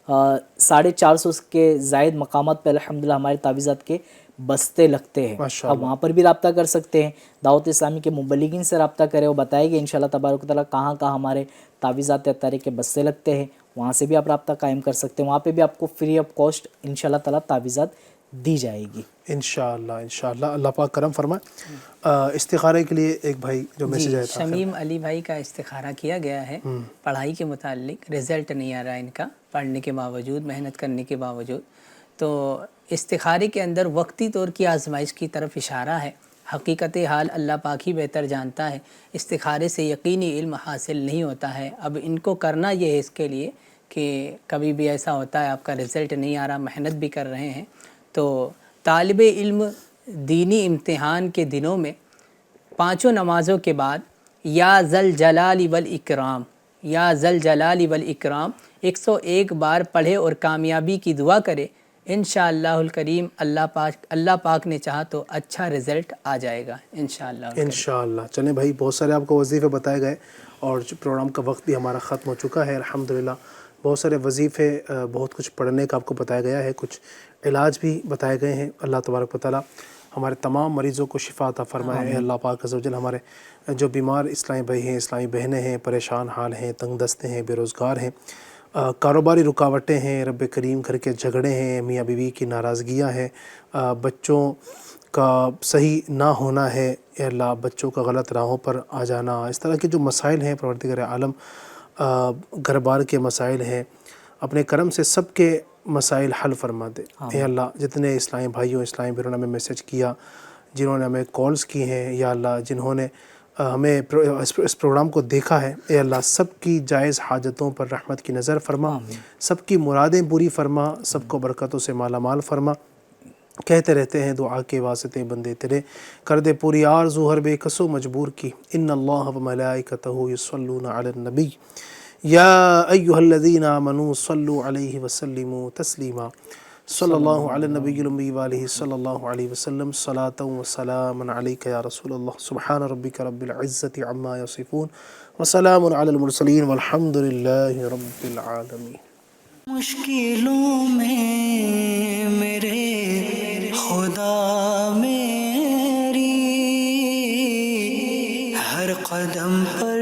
Speaker 7: 450 کے زائد مقامات پہ الحمدللہ ہمارے تعویذات کے بستے لگتے ہیں. اب وہاں پر بھی رابطہ کر سکتے ہیں. دعوت اسلامی کے مبلغین سے رابطہ کرے، وہ بتائے گے انشاءاللہ تبارک و تعالیٰ کہاں کہاں ہمارے تعویذات اطہارے کے بستے لگتے ہیں. وہاں سے بھی آپ رابطہ قائم کر سکتے ہیں. وہاں پہ بھی آپ کو فری آف کاسٹ انشاءاللہ تعالیٰ تعویذات دی جائے گی
Speaker 2: انشاءاللہ. انشاءاللہ اللہ پاک کرم فرمائے. استخارے کے لیے ایک بھائی جو میسیج آیا تھا،
Speaker 8: شمیم علی بھائی کا استخارہ کیا گیا ہے پڑھائی کے متعلق. رزلٹ نہیں آ رہا ان کا، پڑھنے کے باوجود، محنت کرنے کے باوجود. تو استخارے کے اندر وقتی طور کی آزمائش کی طرف اشارہ ہے. حقیقت حال اللہ پاک ہی بہتر جانتا ہے. استخارے سے یقینی علم حاصل نہیں ہوتا ہے. اب ان کو کرنا یہ ہے اس کے لیے کہ کبھی بھی ایسا ہوتا ہے آپ کا رزلٹ نہیں آ رہا، محنت بھی کر رہے ہیں، تو طالب علم دینی امتحان کے دنوں میں 5 نمازوں کے بعد یا ذل جلال والاکرام، یا ذل جلال والاکرام 101 بار پڑھے اور کامیابی کی دعا کرے. انشاءاللہ الکریم اللہ پاک نے چاہا تو اچھا رزلٹ آ جائے گا انشاءاللہ.
Speaker 2: انشاءاللہ. چلیں بھائی، بہت سارے آپ کو وظیفے بتائے گئے اور پروگرام کا وقت بھی ہمارا ختم ہو چکا ہے الحمدللہ. بہت سارے وظیفے، بہت کچھ پڑھنے کا آپ کو بتایا گیا ہے، کچھ علاج بھی بتائے گئے ہیں. اللہ تبارک و تعالیٰ ہمارے تمام مریضوں کو شفا عطا فرمائے. اے اللہ پاک عز و جل ہمارے جو بیمار اسلامی بھائی ہیں، اسلامی بہنیں ہیں، پریشان حال ہیں، تنگ دستے ہیں، بے روزگار ہیں، کاروباری رکاوٹیں ہیں، رب کریم گھر کے جھگڑے ہیں، میاں بیوی کی ناراضگیاں ہیں، بچوں کا صحیح نہ ہونا ہے، اے اللہ بچوں کا غلط راہوں پر آ جانا، اس طرح کے جو مسائل ہیں پروردگار عالم، گھر بار کے مسائل ہیں، اپنے کرم سے سب کے مسائل حل فرما دے. اے اللہ جتنے اسلامی بھائیوں، اسلامی بہنوں نے ہمیں میسج کیا، جنہوں نے ہمیں کالز کی ہیں، یا اللہ جنہوں نے ہمیں اس پروگرام کو دیکھا ہے، اے اللہ سب کی جائز حاجتوں پر رحمت کی نظر فرما، سب کی مرادیں پوری فرما، سب کو برکتوں سے مالا مال فرما. کہتے رہتے ہیں دعا کے واسطے بندے تیرے، کر دے پوری آرزو ہر بے کسو مجبور کی. ان اللہ و ملائکتہ یصلون علی النبی یا ایہا الذین آمنوا صلوا علیہ وسلموا تسلیما. صلی اللہ علی النبی الامی وآلہ صلی اللہ علیہ وسلم. صلاۃ و سلام علیک یا رسول اللہ. سبحان ربک رب العزت عما یصفون وسلام علی المرسلین والحمد للہ رب العالمین.
Speaker 1: مشکلوں میں میرے خدا میری ہر قدم پر